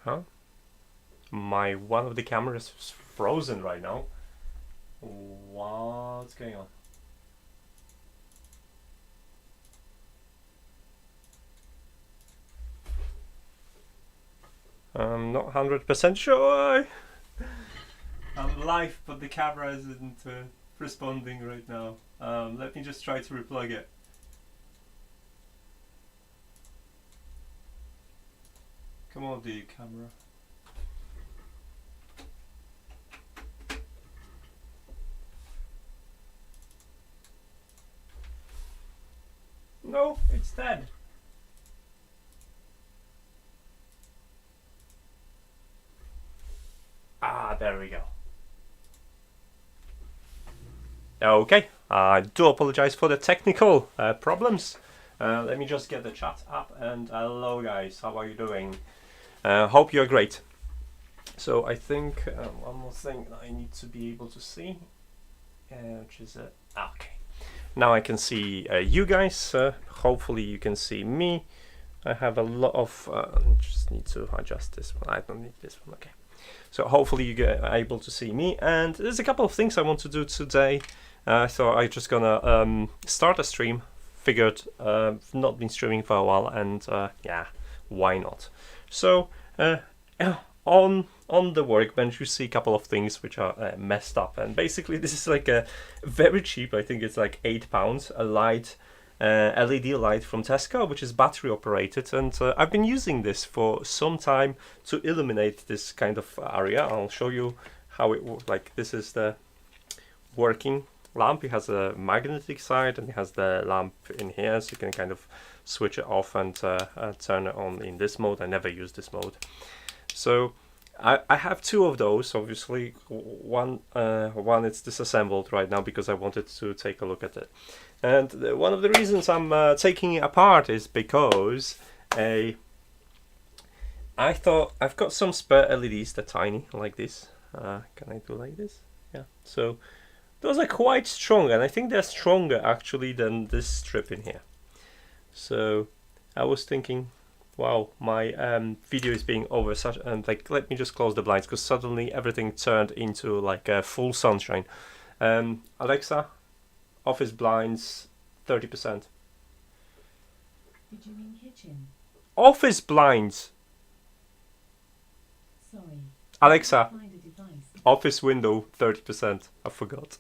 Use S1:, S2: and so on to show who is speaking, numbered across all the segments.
S1: Huh? One of the cameras is frozen right now. What's going on? I'm not 100% sure. I'm live, but the camera isn't responding right now. Let me just try to replug it. Come on, the camera. No, it's dead. Ah, there we go. Okay, I do apologize for the technical problems. Let me just get the chat up. And hello guys, how are you doing? Hope you're great. So I think one more thing that I need to be able to see, which is okay. Now I can see you guys. Hopefully you can see me. I have a lot of. Just need to adjust this one. I don't need this one. Okay. So hopefully you are able to see me. And there's a couple of things I want to do today. So I'm just gonna start a stream. Figured I've not been streaming for a while, and yeah, why not? So on the workbench you see a couple of things which are messed up, and basically this is like a very cheap, I think it's like £8, a light, LED light from Tesco, which is battery operated, and I've been using this for some time to illuminate this kind of area. I'll show you how it works. Like, this is the working lamp. It has a magnetic side and it has the lamp in here, so you can kind of switch it off and turn it on in this mode. I never use this mode. So I have two of those. Obviously one it's disassembled right now because I wanted to take a look at it, and one of the reasons I'm taking it apart is because I thought I've got some spare LEDs. They're tiny like this. Can I do like this? Yeah, so those are quite strong, and I think they're stronger actually than this strip in here. So I was thinking, wow, my video is being oversaturated, and like, let me just close the blinds because suddenly everything turned into like full sunshine. Alexa, office blinds 30%.
S2: Did you mean kitchen?
S1: Office blinds.
S2: Sorry.
S1: Alexa,
S2: Find a device.
S1: office window 30%. I forgot.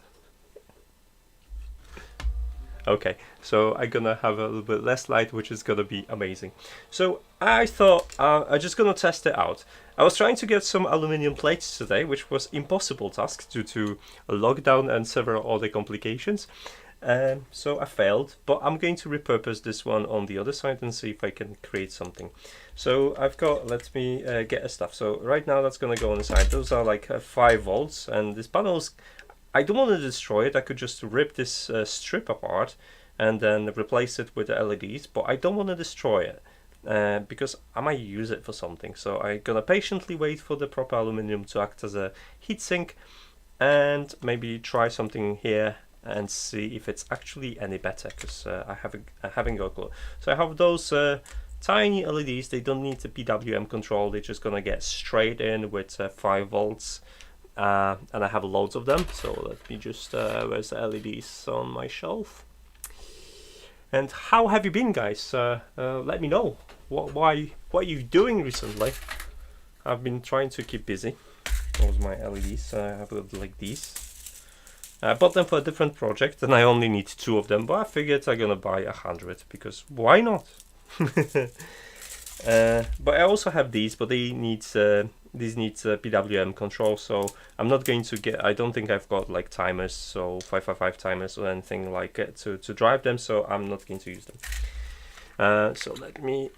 S1: Okay, so I'm gonna have a little bit less light, which is gonna be amazing. So I thought I'm just gonna test it out. I was trying to get some aluminium plates today, which was impossible task due to a lockdown and several other complications. So I failed, but I'm going to repurpose this one on the other side and see if I can create something. So I've got, let me get a stuff. So right now that's gonna go on the side. Those are like 5 volts, and this panel's, I don't want to destroy it. I could just rip this strip apart and then replace it with the LEDs, but I don't want to destroy it because I might use it for something. So I'm gonna patiently wait for the proper aluminum to act as a heatsink, and maybe try something here and see if it's actually any better, because I haven't got a clue. So I have those tiny LEDs. They don't need the PWM control. They're just gonna get straight in with 5 volts. And I have loads of them, so let me just where's the LEDs on my shelf. And how have you been, guys? Let me know what are you doing recently. I've been trying to keep busy. Those my LEDs. I have like these. I bought them for a different project and I only need 2 of them, but I figured I'm gonna buy 100 because why not? But I also have these, but these need PWM control, so I'm not going to get, I don't think I've got like timers, so 555 timers or anything like it to drive them, so I'm not going to use them. So let me,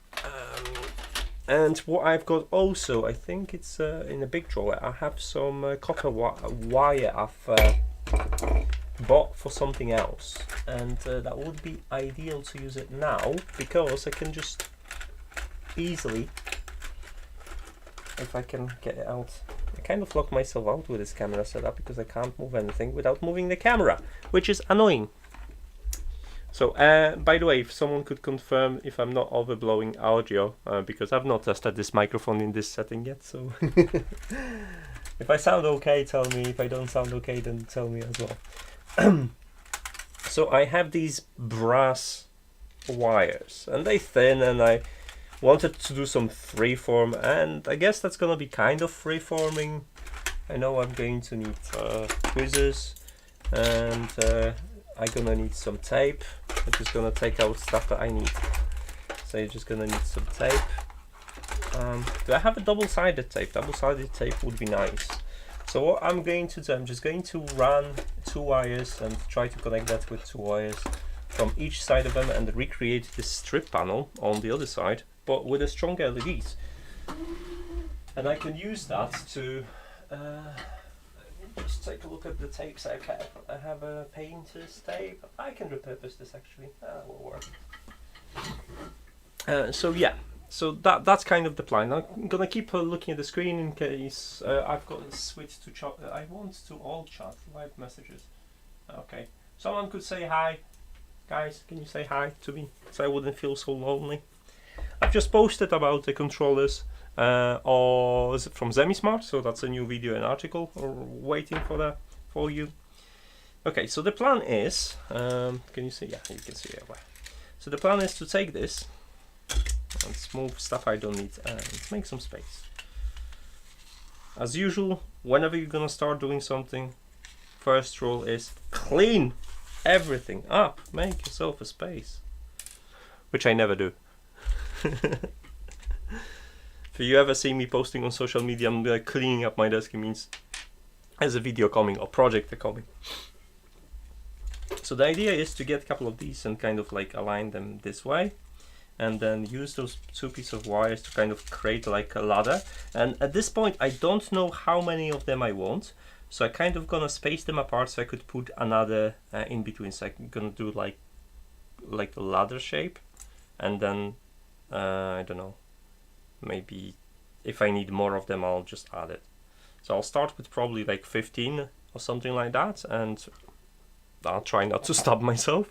S1: and what I've got also, I think it's in a big drawer, I have some copper wire I've bought for something else, and that would be ideal to use it now because I can just easily, if I can get it out. I kind of locked myself out with this camera setup because I can't move anything without moving the camera, which is annoying. So, by the way, if someone could confirm if I'm not overblowing audio, because I've not tested this microphone in this setting yet, so if I sound okay, tell me. If I don't sound okay, then tell me as well. So I have these brass wires, and they thin, and I wanted to do some freeform, and I guess that's gonna be kind of freeforming. I know I'm going to need tweezers, and I'm gonna need some tape. I'm just gonna take out stuff that I need. So you're just gonna need some tape. Do I have a double-sided tape? Double-sided tape would be nice. So what I'm going to do, I'm just going to run 2 wires and try to connect that with 2 wires from each side of them and recreate this strip panel on the other side, but with a stronger LEDs. And I can use that to just take a look at the tapes I have. I have a painter's tape. I can repurpose this actually. That will work. So yeah, so that's kind of the plan. I'm gonna keep looking at the screen in case I've got to switch to chat. I want to all chat live messages. Okay, someone could say hi, guys. Can you say hi to me so I wouldn't feel so lonely? I've just posted about the controllers. Or from Zemismart, so that's a new video and article waiting for that for you. Okay, so the plan is, can you see? Yeah, you can see it. So the plan is to take this and move stuff I don't need and make some space. As usual, whenever you're gonna start doing something, first rule is clean everything up, make yourself a space, which I never do. If you ever see me posting on social media, I'm cleaning up my desk, it means there's a video coming or project coming. So the idea is to get a couple of these and kind of like align them this way, and then use those 2 pieces of wires to kind of create like a ladder. And at this point I don't know how many of them I want, so I kind of gonna space them apart so I could put another in between. So I'm gonna do like a ladder shape, and then I don't know, maybe if I need more of them I'll just add it. So I'll start with probably like 15 or something like that, and I'll try not to stop myself.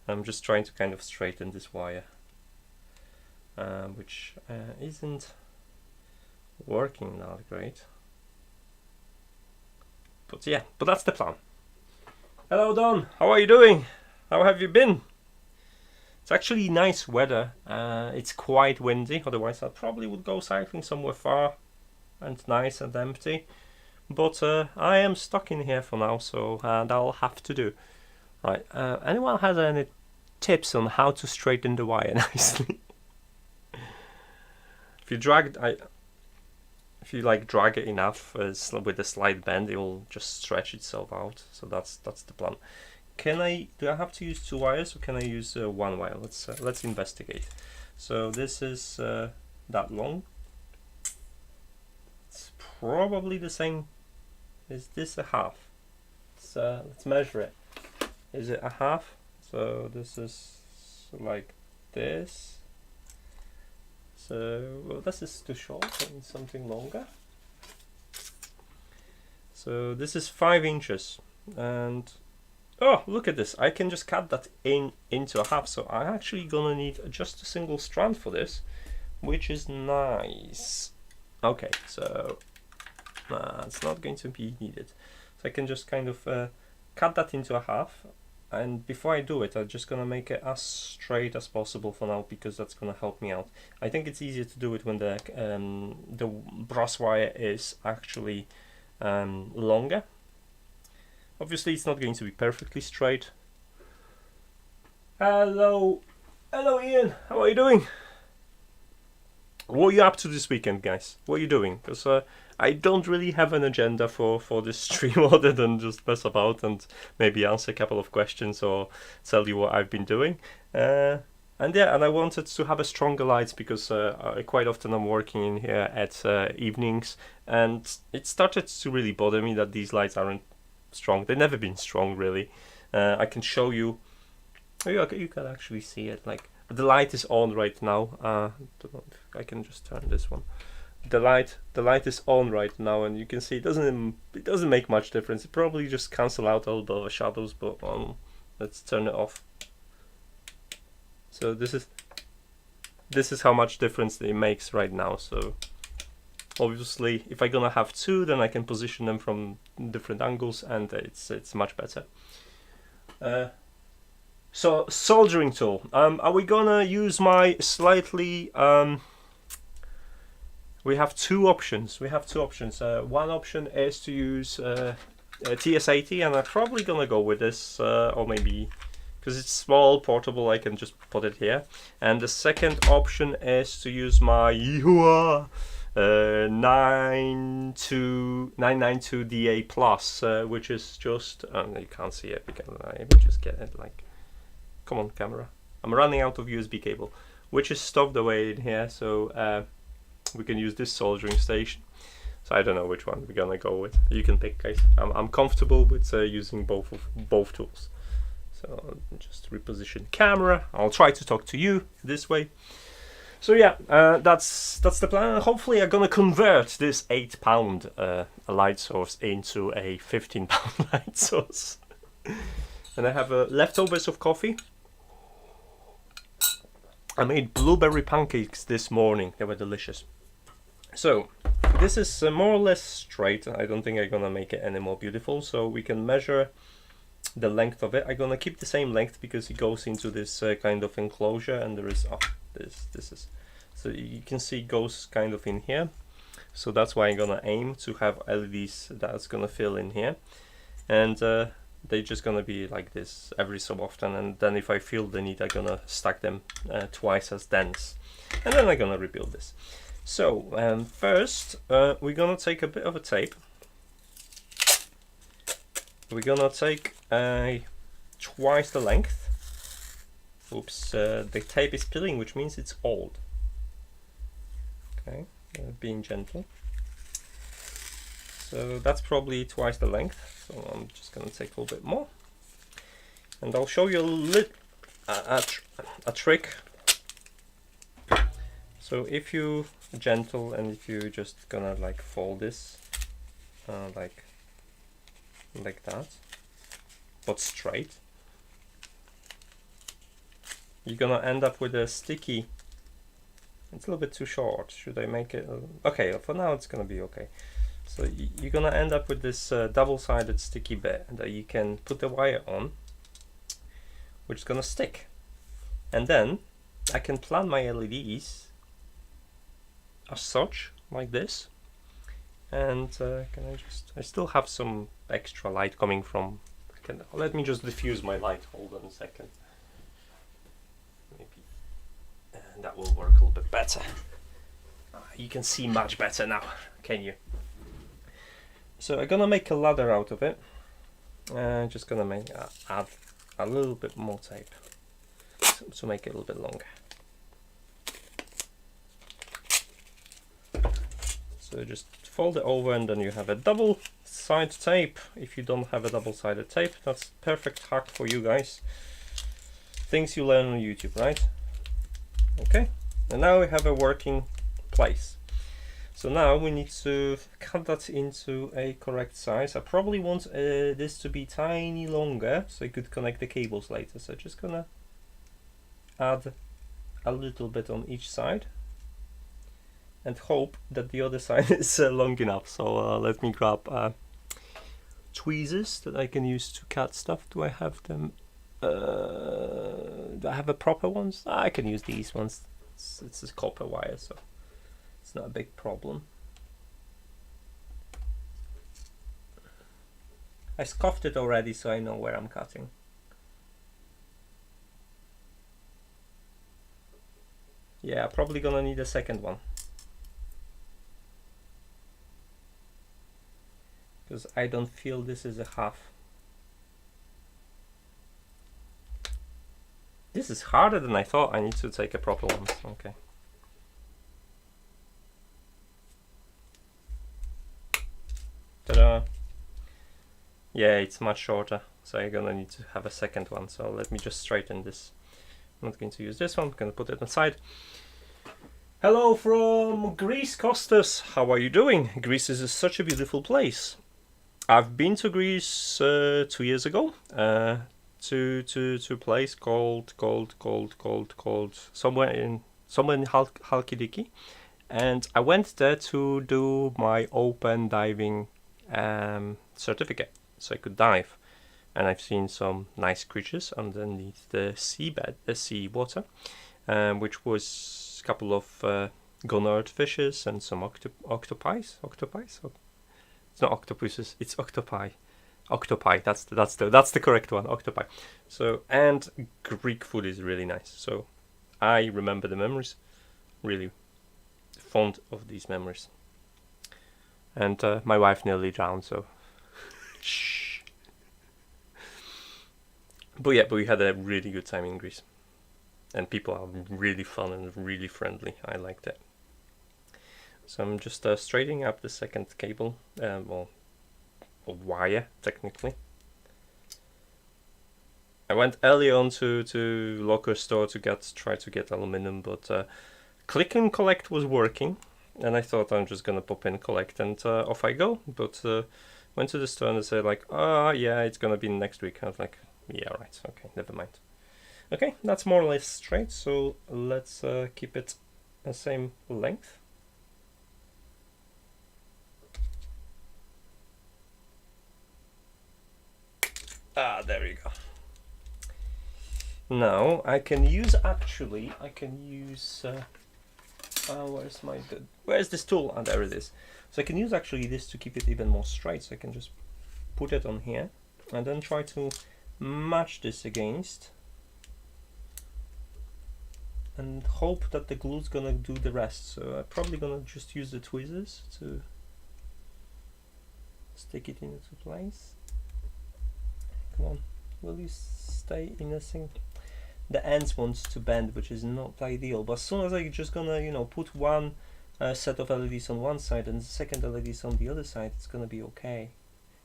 S1: I'm just trying to kind of straighten this wire, which isn't working that great. But yeah, but that's the plan. Hello Don, how are you doing? How have you been? It's actually nice weather. It's quite windy, otherwise I probably would go cycling somewhere far and nice and empty. But I am stuck in here for now, so that'll have to do. Right, anyone has any tips on how to straighten the wire nicely? If you drag it enough with a slight bend, it will just stretch itself out. So that's the plan. Do I have to use 2 wires, or can I use 1 wire? Let's investigate. So this is that long. It's probably the same. Is this a half? Let's measure it. Is it a half? So this is like this. So well, this is too short. I need something longer. So this is 5 inches, and oh, look at this. I can just cut that into a half. So I'm actually gonna need just a single strand for this, which is nice. Okay, so it's not going to be needed. So I can just kind of cut that into a half. And before I do it, I'm just gonna make it as straight as possible for now, because that's gonna help me out. I think it's easier to do it when the brass wire is actually longer. Obviously, it's not going to be perfectly straight. Hello Ian, how are you doing? What are you up to this weekend, guys? What are you doing? Because I don't really have an agenda for this stream other than just mess about and maybe answer a couple of questions or tell you what I've been doing. And I wanted to have a stronger lights, because quite often I'm working in here at evenings, and it started to really bother me that these lights aren't strong. They've never been strong, really. I can show you. You can actually see it. Like the light is on right now. Don't know if I can just turn this one. The light is on right now, and you can see it doesn't make much difference. It probably just cancel out all the shadows, but let's turn it off. So this is how much difference it makes right now. So obviously, if I'm gonna have two, then I can position them from different angles, and it's much better. So soldering tool. Are we gonna use my slightly? We have two options. One option is to use TS80, and I'm probably gonna go with this, or maybe because it's small, portable, I can just put it here. And the second option is to use my 992DA Plus, which is just you can't see it because I just get it like. Come on, camera. I'm running out of USB cable, which is stuffed away in here, so we can use this soldering station. So I don't know which one we're gonna go with. You can pick, guys. I'm comfortable with using both tools. So I'll just reposition camera. I'll try to talk to you this way. So yeah, that's the plan. Hopefully I'm gonna convert this 8-pound light source into a 15-pound light source. And I have leftovers of coffee. I made blueberry pancakes this morning. They were delicious. So this is more or less straight. I don't think I'm gonna make it any more beautiful. So we can measure the length of it. I'm gonna keep the same length because it goes into this kind of enclosure, and there is this is, so you can see it goes kind of in here. So that's why I'm gonna aim to have LEDs that's gonna fill in here, and they're just gonna be like this every so often, and then if I feel the need, I'm gonna stack them twice as dense, and then I'm gonna rebuild this. So first we're gonna take a bit of a tape. We're gonna take twice the length. Oops, the tape is peeling, which means it's old. Okay, being gentle. So that's probably twice the length. So I'm just gonna take a little bit more, and I'll show you a trick. So if you gentle, and if you just gonna like fold this like that, but straight, you're gonna end up with a sticky. It's a little bit too short. Should I make it? Okay, for now it's gonna be okay. So you're gonna end up with this double-sided sticky bit that you can put the wire on, which is gonna stick, and then I can plan my LEDs as such, like this. And I still have some extra light coming from. Let me just diffuse my light. Hold on a second. Maybe that will work a little bit better. You can see much better now, can you? So I'm gonna make a ladder out of it. Just gonna add a little bit more tape to make it a little bit longer. So just fold it over, and then you have a double-sided tape. If you don't have a double-sided tape, that's perfect hack for you guys. Things you learn on YouTube, right? Okay, and now we have a working place. So now we need to cut that into a correct size. I probably want this to be tiny longer, so I could connect the cables later. So just gonna add a little bit on each side, and hope that the other side is long enough. So let me grab tweezers that I can use to cut stuff. Do I have them? Do I have a proper ones? I can use these ones. It's a copper wire, so it's not a big problem. I scuffed it already, so I know where I'm cutting. Yeah, probably gonna need a second one, because I don't feel this is a half. This is harder than I thought. I need to take a proper one. Okay. Ta-da! Yeah, it's much shorter, so I'm gonna need to have a second one. So let me just straighten this. I'm not going to use this one. I'm gonna put it aside. Hello from Greece, Costas. How are you doing? Greece is such a beautiful place. I've been to Greece 2 years ago to place called somewhere in Halkidiki, and I went there to do my open diving certificate, so I could dive. And I've seen some nice creatures underneath the seabed, the sea water, which was a couple of gonard fishes and some octopi. It's not octopuses, it's octopi. Octopi. That's the correct one. Octopi. So, and Greek food is really nice. So I remember the memories. Really fond of these memories. And my wife nearly drowned. So shh. But we had a really good time in Greece, and people are really fun and really friendly. I liked it. So I'm just straightening up the second cable, well, a wire technically. I went early on to locker store to try to get aluminum, but click and collect was working, and I thought I'm just gonna pop in, collect, and off I go. But went to the store and they said like, oh yeah, it's gonna be next week. I was like, yeah, right, okay, never mind. Okay, that's more or less straight, so let's keep it the same length. Ah, there you go. Now I can use where's this tool? Ah, there it is. So I can use actually this to keep it even more straight. So I can just put it on here and then try to match this against and hope that the glue's gonna do the rest. So I'm probably gonna just use the tweezers to stick it into place. Come on, will you stay in a sync? The ends wants to bend, which is not ideal, but as soon as I'm just gonna, you know, put one set of LEDs on one side and the second LEDs on the other side, it's gonna be okay.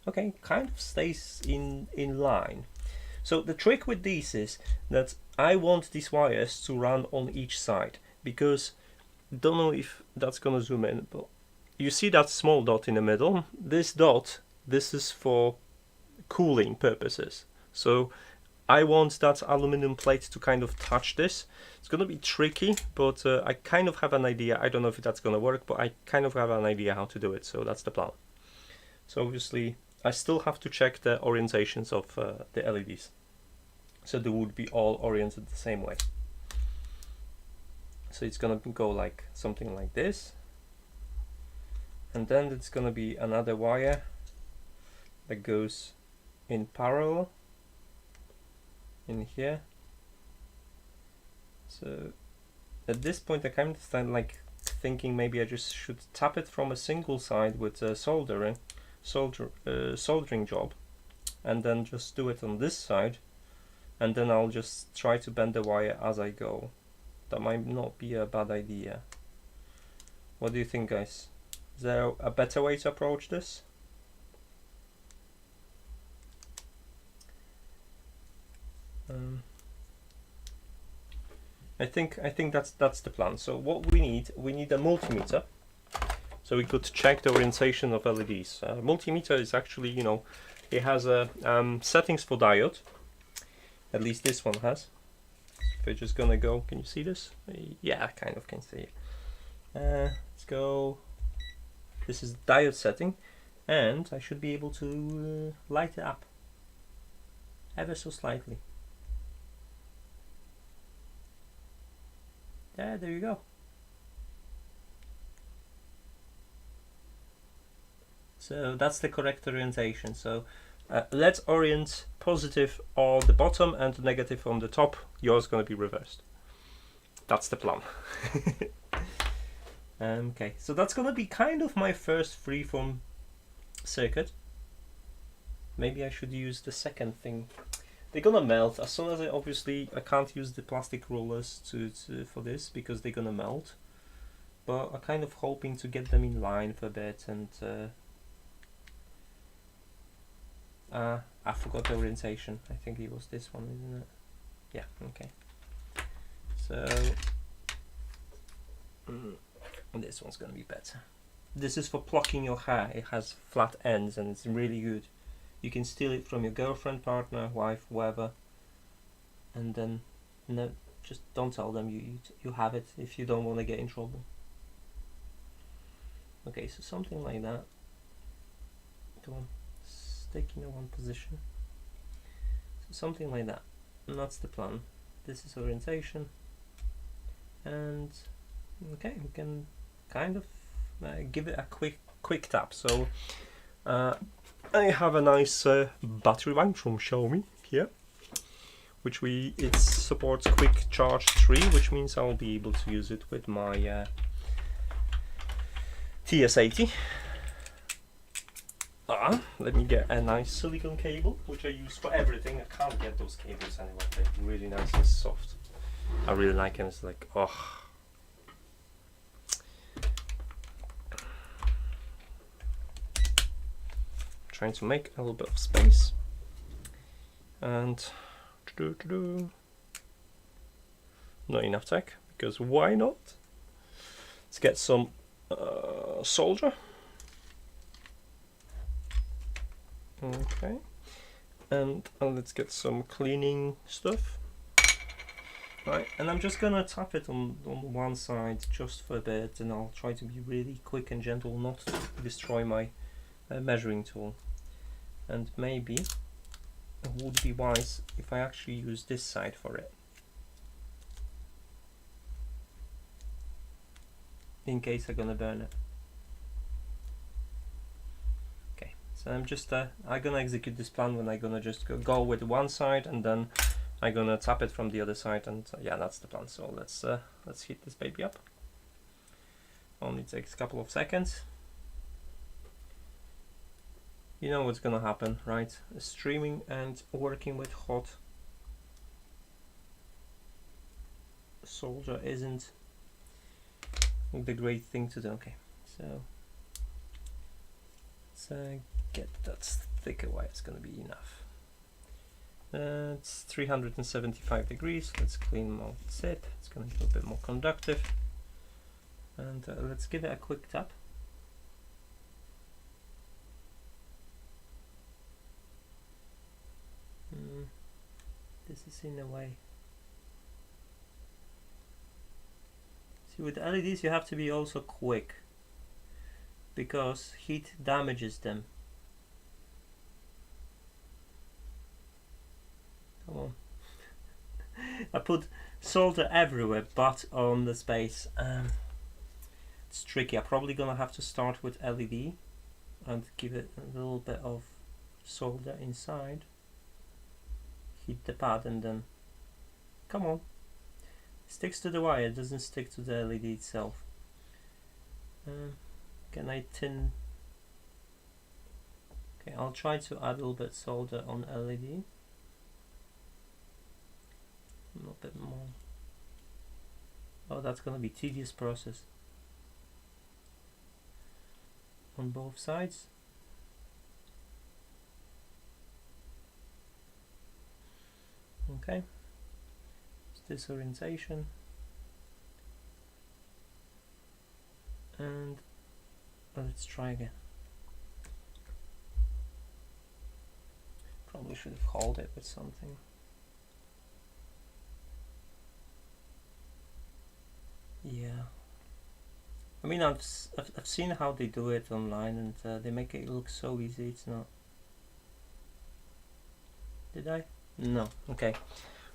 S1: Okay, kind of stays in line. So the trick with these is that I want these wires to run on each side, because don't know if that's gonna zoom in, but you see that small dot in the middle? This dot, this is for cooling purposes. So I want that aluminum plate to kind of touch this. It's gonna be tricky, but I kind of have an idea. I don't know if that's gonna work, but I kind of have an idea how to do it, so that's the plan. So obviously I still have to check the orientations of the LEDs, so they would be all oriented the same way. So it's gonna go like something like this, and then it's gonna be another wire that goes in parallel in here. So at this point I kind of start like thinking maybe I just should tap it from a single side with a soldering job, and then just do it on this side, and then I'll just try to bend the wire as I go. That might not be a bad idea. What do you think, guys? Is there a better way to approach this? I think that's the plan. So what we need a multimeter, so we could check the orientation of LEDs. Multimeter is actually, you know, it has a settings for diode. At least this one has. If we're just gonna go, can you see this? Yeah, I kind of can see it. Let's go. This is diode setting, and I should be able to light it up ever so slightly. Yeah, there you go. So that's the correct orientation. So let's orient positive on the bottom and negative on the top. Yours going to be reversed. That's the plan. Okay, so that's going to be kind of my first freeform circuit. Maybe I should use the second thing. They're gonna melt as soon as I can't use the plastic rollers for this because they're gonna melt. But I'm kind of hoping to get them in line for a bit, and I forgot the orientation. I think it was this one, isn't it? Yeah, okay. So this one's gonna be better. This is for plucking your hair. It has flat ends and it's really good. You can steal it from your girlfriend, partner, wife, whoever. and then no, just don't tell them you have it if you don't want to get in trouble. Okay, so something like that. Come on, stick in one position. So something like that, and that's the plan. This is orientation, and okay, we can kind of give it a quick tap. So I have a nice battery bank from Xiaomi here, which it supports quick charge 3, which means I'll be able to use it with my TS80. Let me get a nice silicone cable, which I use for everything. I can't get those cables anywhere. They're really nice and soft. I really like them. It's like, oh. Trying to make a little bit of space. And not enough tech, because why not? Let's get some solder. Okay, and let's get some cleaning stuff. Right, and I'm just gonna tap it on one side just for a bit, and I'll try to be really quick and gentle, not to destroy my measuring tool. And maybe it would be wise if I actually use this side for it, in case I'm gonna burn it. Okay, so I'm just I'm gonna execute this plan when I'm gonna just go with one side, and then I'm gonna tap it from the other side, and yeah, that's the plan. So let's heat this baby up. Only takes a couple of seconds. You know what's gonna happen, right? Streaming and working with hot solder isn't the great thing to do. Okay, so let's get that thicker wire. It's gonna be enough. It's 375 degrees. Let's clean out the tip. It's gonna be a bit more conductive. And let's give it a quick tap. This is in a way. See, with LEDs you have to be also quick, because heat damages them. Come on. I put solder everywhere but on the space. It's tricky. I'm probably gonna have to start with LED and give it a little bit of solder inside. Heat the pad and then, come on, sticks to the wire, doesn't stick to the LED itself. Can I tin? Okay, I'll try to add a little bit solder on LED. A little bit more. Oh, that's gonna be tedious process on both sides. Okay, it's this orientation, and let's try again. Probably should have hauled it with something. Yeah, I mean I've seen how they do it online, and they make it look so easy. It's not. Did I? No. Okay,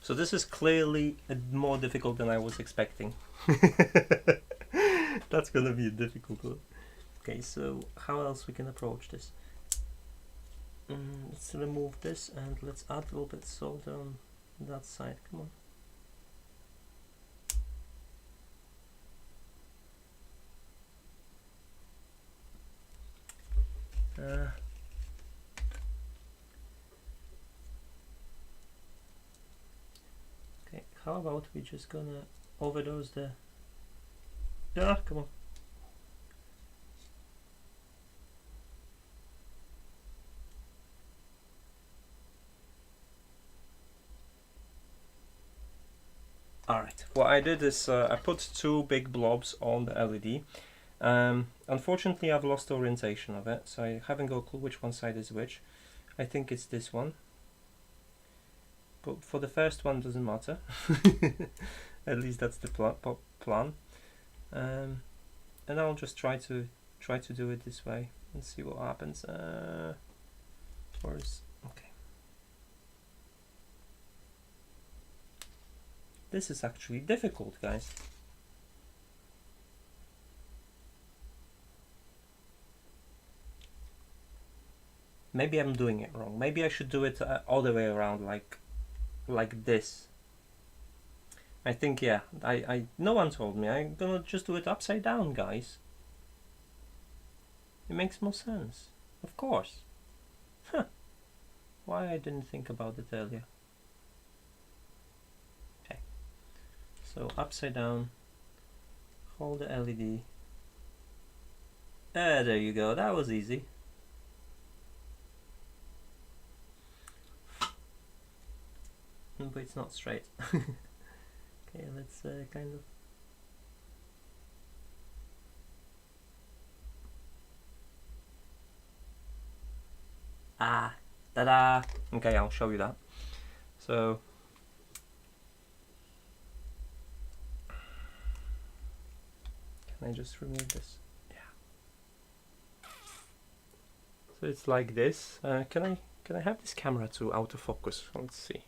S1: so this is clearly more difficult than I was expecting. That's gonna be a difficult one. Okay, so how else we can approach this? Let's remove this and let's add a little bit solder on that side. Come on. Okay, how about we just gonna overdose the... Yeah, come on. Alright, what I did is I put two big blobs on the LED. Unfortunately I've lost the orientation of it, so I haven't got a clue which one side is which. I think it's this one. but for the first one doesn't matter. At least that's the plan. And I'll just try to do it this way and see what happens. Okay. This is actually difficult, guys. Maybe I'm doing it wrong. Maybe I should do it all the way around, like this. I think, yeah, no one told me. I'm gonna just do it upside down, guys. It makes more sense. Of course. Huh. Why I didn't think about it earlier. Okay. So upside down. Hold the LED. There you go. That was easy. But it's not straight. Okay, let's kind of. Ta-da! Okay, I'll show you that. So, can I just remove this? Yeah. So it's like this. Can I have this camera to autofocus? Let's see.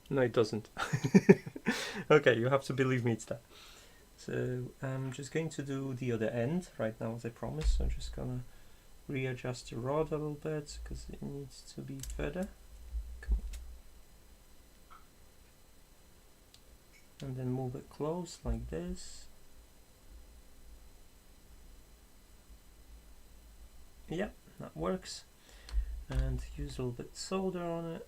S1: No, it doesn't. Okay, you have to believe me, it's that. So I'm just going to do the other end right now, as I promised. So I'm just gonna readjust the rod a little bit because it needs to be further. Come on. And then move it close like this. Yeah, that works. And use a little bit solder on it.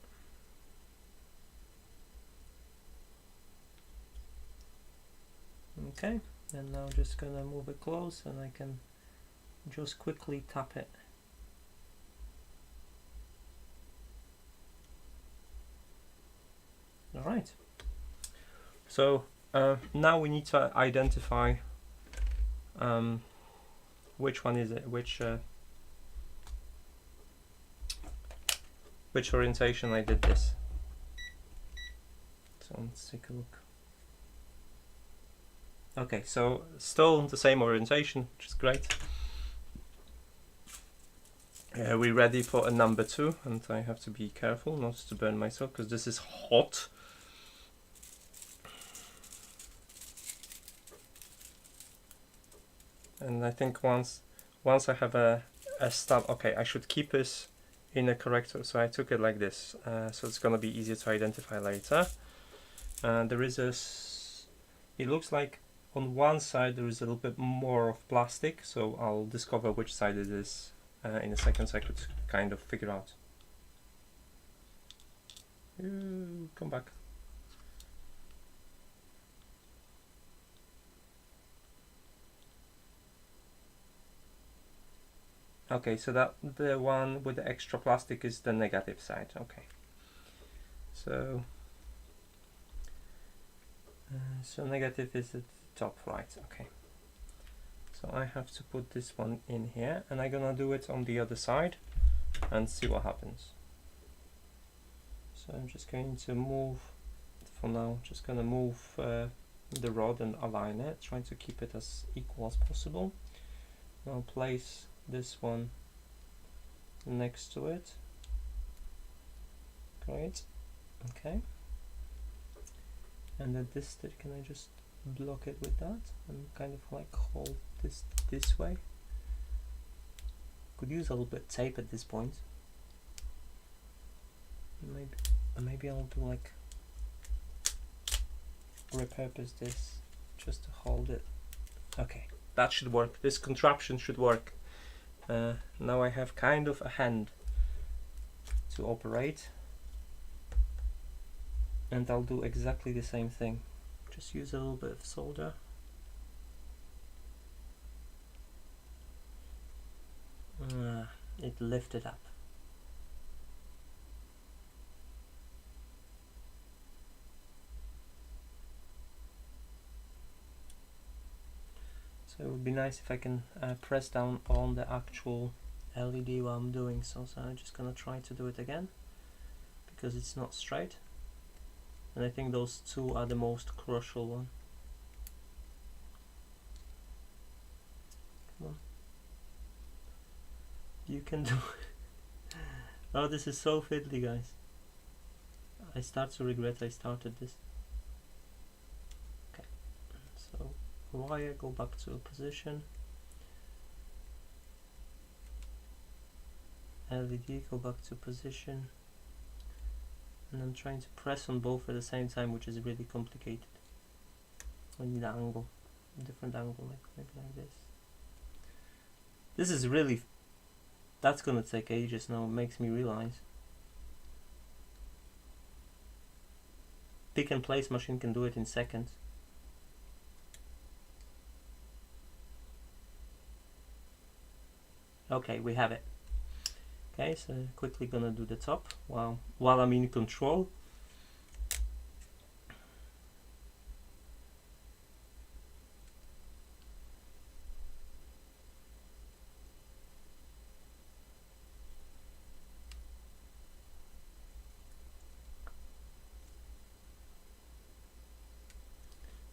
S1: Okay, and now just gonna move it close and I can just quickly tap it. Alright, so now we need to identify which one is it, which orientation I did this. So let's take a look. Okay, so still the same orientation, which is great. We're ready for a number 2, and I have to be careful not to burn myself because this is hot. And I think once I have a stab, okay, I should keep this in a correct, so I took it like this, so it's gonna be easier to identify later. There is it looks like on one side there is a little bit more of plastic, so I'll discover which side it is in a second, so I could kind of figure out. Come back. Okay, so that the one with the extra plastic is the negative side. Okay, so so negative is at the top right. Okay, so I have to put this one in here, and I'm gonna do it on the other side and see what happens. So I'm just going to move, for now, just gonna move the rod and align it, trying to keep it as equal as possible. I'll place this one next to it. Great. Okay. And at this stage, can I just block it with that and kind of like hold this way? Could use a little bit of tape at this point. Maybe I'll do like repurpose this just to hold it. Okay, that should work. This contraption should work. Now I have kind of a hand to operate, and I'll do exactly the same thing. Just use a little bit of solder. It lifted up. So it would be nice if I can press down on the actual LED while I'm doing so. So I'm just gonna try to do it again because it's not straight, and I think those two are the most crucial one. Come on, you can do it. Oh, this is so fiddly, guys. I start to regret I started this. Okay, so wire, go back to a position. LED, go back to position. And I'm trying to press on both at the same time, which is really complicated. I need an angle, a different angle, like maybe like this. This is really, that's gonna take ages now, it makes me realize. Pick and place machine can do it in seconds. Okay, we have it. Okay, so quickly gonna do the top while I'm in control.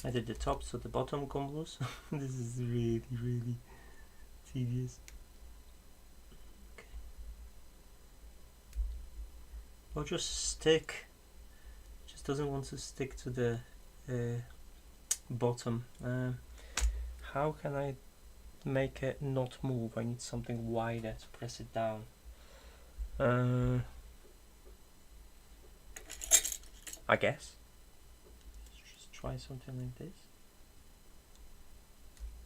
S1: I did the top so the bottom comes loose. This is really tedious. Okay. Or just stick. Just doesn't want to stick to the bottom. How can I make it not move? I need something wider to press it down. I guess. Just try something like this.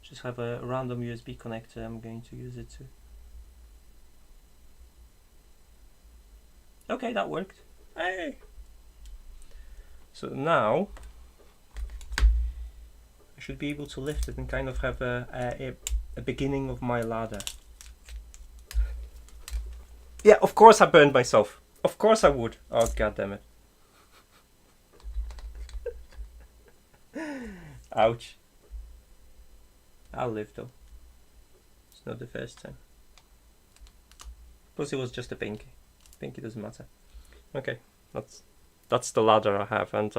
S1: Just have a random USB connector. I'm going to use it too. Okay, that worked. Hey! So now I should be able to lift it and kind of have a beginning of my ladder. Yeah, of course I burned myself. Of course I would. Oh, god damn it. Ouch. I'll live though. It's not the first time. Plus it was just a pinky. Pinky doesn't matter. Okay, that's the ladder I have, and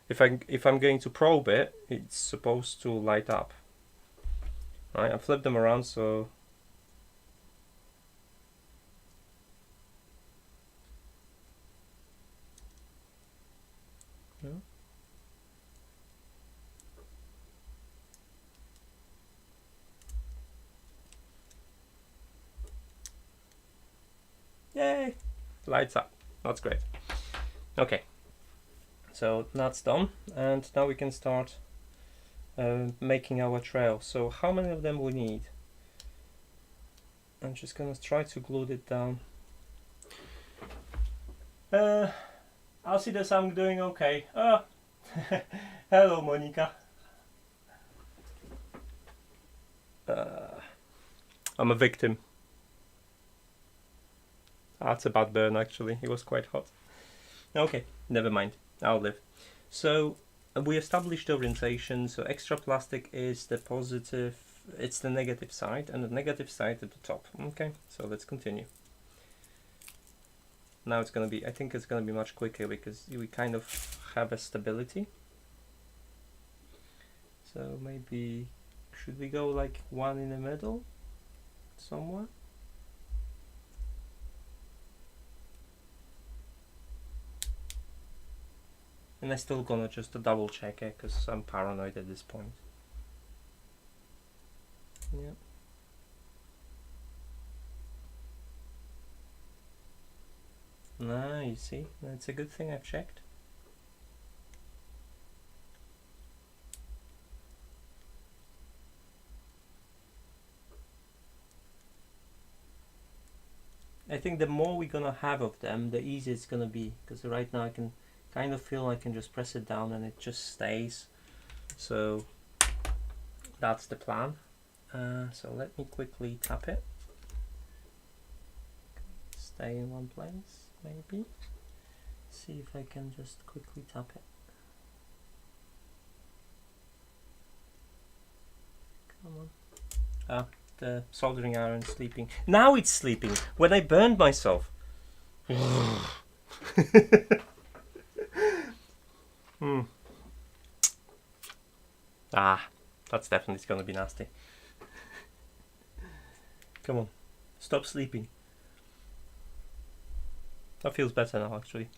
S1: if I'm going to probe it, it's supposed to light up. Right, I flip them around so. No. Yay! Lights up. That's great. Okay. So that's done, and now we can start making our trail. So how many of them we need? I'm just gonna try to glue it down. I'll see this. I'm doing okay. Oh, hello, Monica. I'm a victim. That's a bad burn actually, it was quite hot. Okay, never mind, I'll live. So we established the orientation, so extra plastic is the positive, it's the negative side, and the negative side at the top. Okay, so let's continue. Now it's gonna be, I think it's gonna be much quicker because we kind of have a stability. So maybe, should we go like one in the middle, somewhere? And I'm still gonna just double check it because I'm paranoid at this point. Yeah. Nah, you see, that's a good thing I've checked. I think the more we're gonna have of them, the easier it's gonna be, because right now I can kind of feel I can just press it down and it just stays. So that's the plan. So let me quickly tap it. Stay in one place, maybe. See if I can just quickly tap it. Come on. Ah, the soldering iron sleeping. Now it's sleeping. When I burned myself. Hmm. Ah, that's definitely gonna be nasty. Come on, stop sleeping. That feels better now, actually.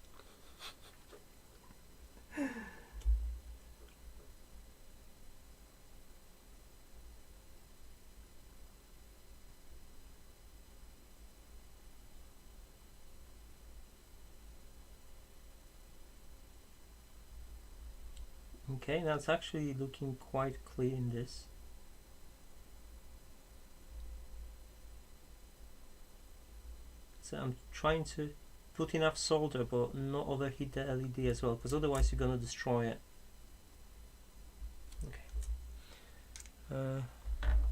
S1: Okay, that's actually looking quite clean, this. So I'm trying to put enough solder but not overheat the LED as well, because otherwise you're gonna destroy it. Okay.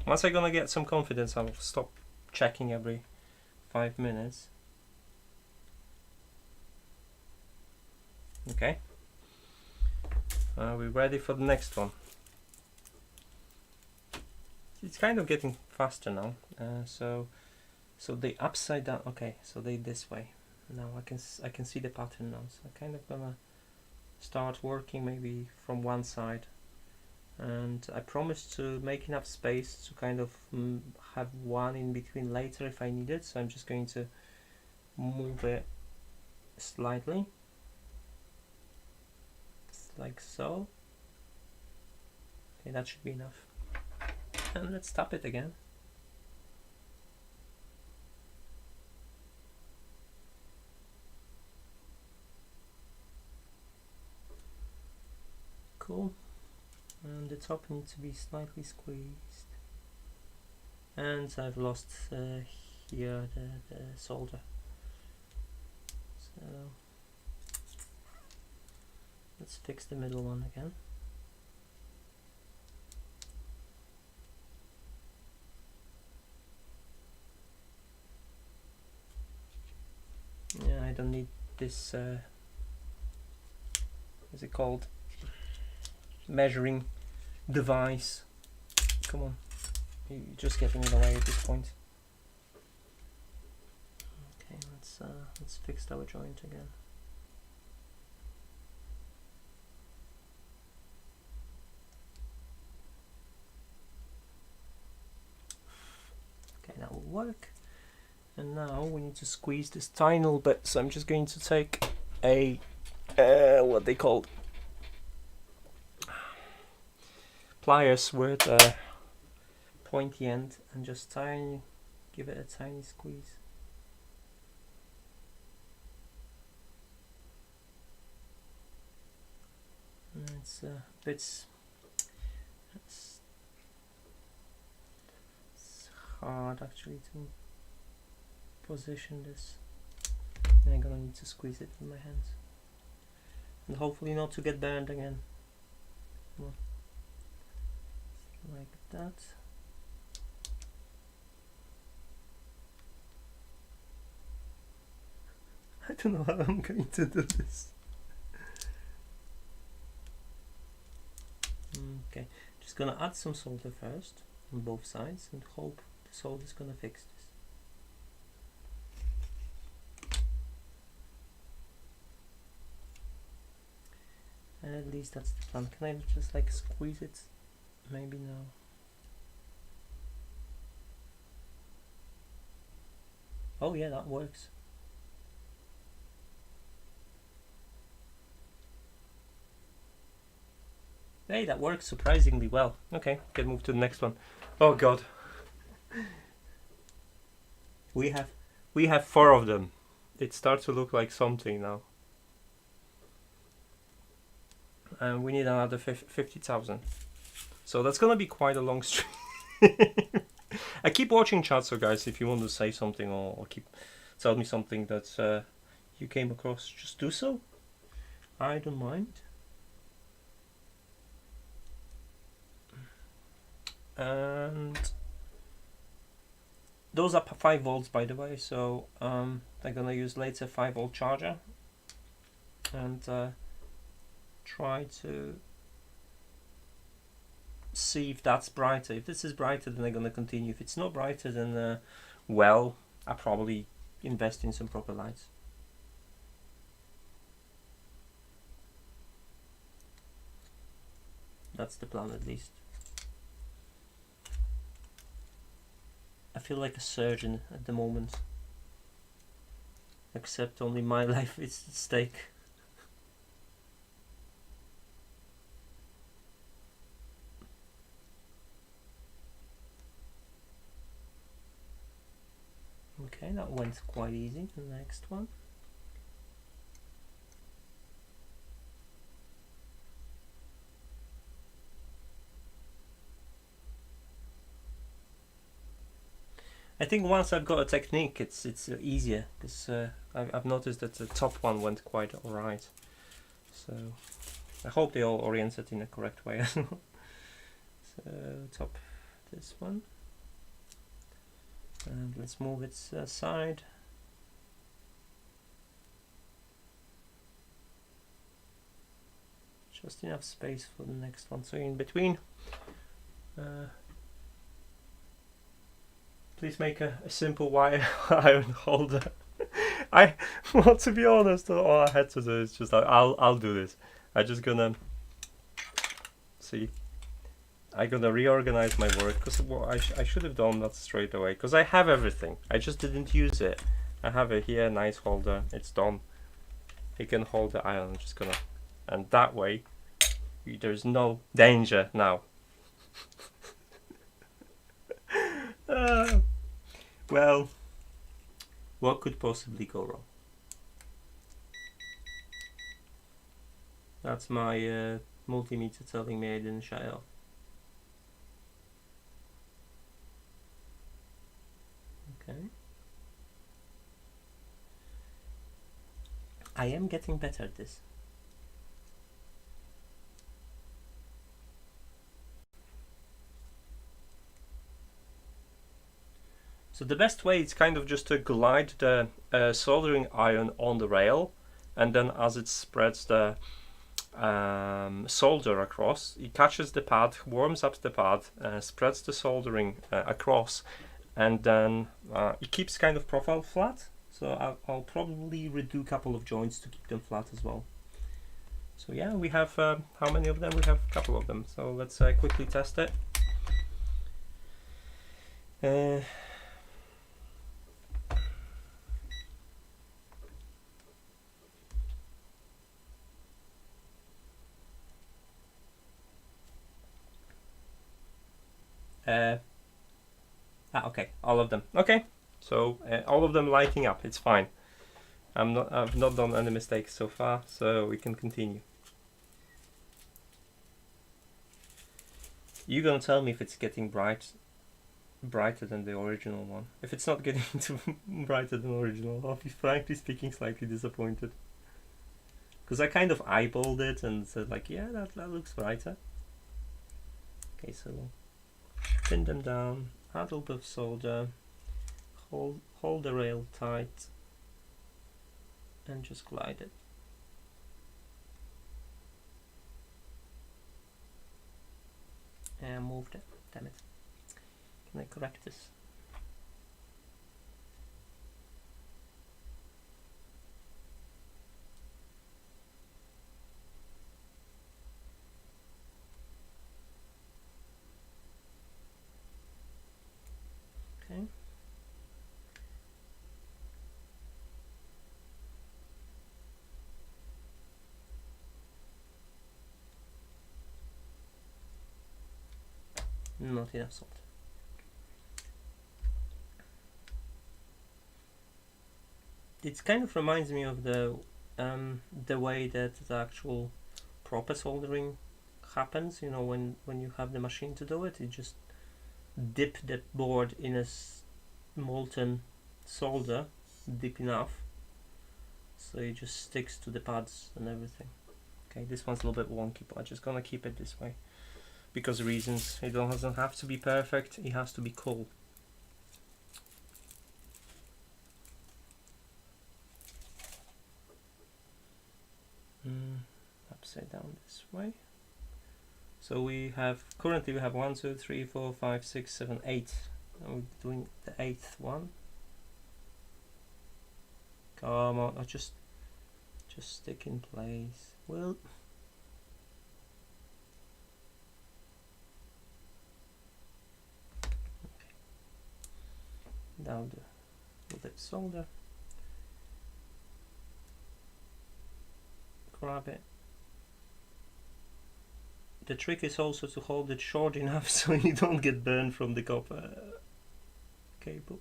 S1: Once I'm gonna get some confidence, I'll stop checking every 5 minutes. Okay. Are we ready for the next one? It's kind of getting faster now. So they upside down. Okay, so they this way. Now I can see the pattern now. So I'm kind of gonna start working maybe from one side, and I promised to make enough space to kind of have one in between later if I need it. So I'm just going to move it slightly, like so. Okay, that should be enough. And let's tap it again. Cool. And the top needs to be slightly squeezed. And I've lost here the solder. So let's fix the middle one again. Yeah, I don't need this, what's it called? Measuring device. Come on, you're just getting in the way at this point. Okay, let's fix our joint again. Okay, that will work. And now we need to squeeze this tiny little bit. So I'm just going to take a what they call pliers with a pointy end, and just give it a tiny squeeze. And it's hard actually to position this. And I'm gonna need to squeeze it with my hands, and hopefully not to get burned again. Come on. Like that. I don't know how I'm going to do this. Okay, just gonna add some solder first on both sides and hope the solder is gonna fix this. And at least that's the plan. Can I just like squeeze it? Maybe no. Oh yeah, that works. Hey, that works surprisingly well. Okay, can move to the next one. Oh god. We have 4 of them. It starts to look like something now. And we need another 50,000. So that's gonna be quite a long stream. I keep watching chat, so guys, if you want to say something or tell me something that you came across, just do so. I don't mind. And those are 5 volts, by the way, so I'm gonna use later 5-volt charger and try to see if that's brighter. If this is brighter, then I'm gonna continue. If it's not brighter, then well, I probably invest in some proper lights. That's the plan, at least. I feel like a surgeon at the moment, except only my life is at stake. Okay, that went quite easy. The next one. I think once I've got a technique, it's easier, because I've noticed that the top one went quite alright. So I hope they all oriented in the correct way. So top this one, and let's move its side. Just enough space for the next one. So in between. Please make a simple wire iron holder. Well, to be honest, all I had to do is just I'll do this. I'm just gonna see. I'm gonna reorganize my work, because I should have done that straight away, because I have everything. I just didn't use it. I have it here, nice holder. It's done. It can hold the iron. I'm just gonna, and that way, there's no danger now. Well, what could possibly go wrong? That's my multimeter telling me I didn't shut it off. Okay. I am getting better at this. So the best way is kind of just to glide the soldering iron on the rail, and then as it spreads the solder across, it catches the pad, warms up the pad, spreads the soldering across, and then it keeps kind of profile flat. So I'll probably redo a couple of joints to keep them flat as well. So yeah, we have how many of them? We have a couple of them. So let's quickly test it. Okay, all of them. Okay, so all of them lighting up. It's fine. I've not done any mistakes so far, so we can continue. You're gonna tell me if it's getting brighter than the original one. If it's not getting too brighter than the original, I'll be frankly speaking slightly disappointed. Because I kind of eyeballed it and said like, yeah, that looks brighter. Okay, so pin them down, add a little bit of solder, hold the rail tight, and just glide it. And moved it. Damn it. Can I correct this? Okay. Not enough salt. It kind of reminds me of the way that the actual proper soldering happens. You know, when you have the machine to do it, you just dip the board in a molten solder, deep enough, so it just sticks to the pads and everything. Okay, this one's a little bit wonky, but I'm just gonna keep it this way because reasons. It doesn't have to be perfect, it has to be cool. Upside down this way. So we have currently we have 1, 2, 3, 4, 5, 6, 7, 8. And we're doing the 8th one. Come on, I just stick in place. Well, okay. Now the solder. Grab it. The trick is also to hold it short enough so you don't get burned from the copper cable.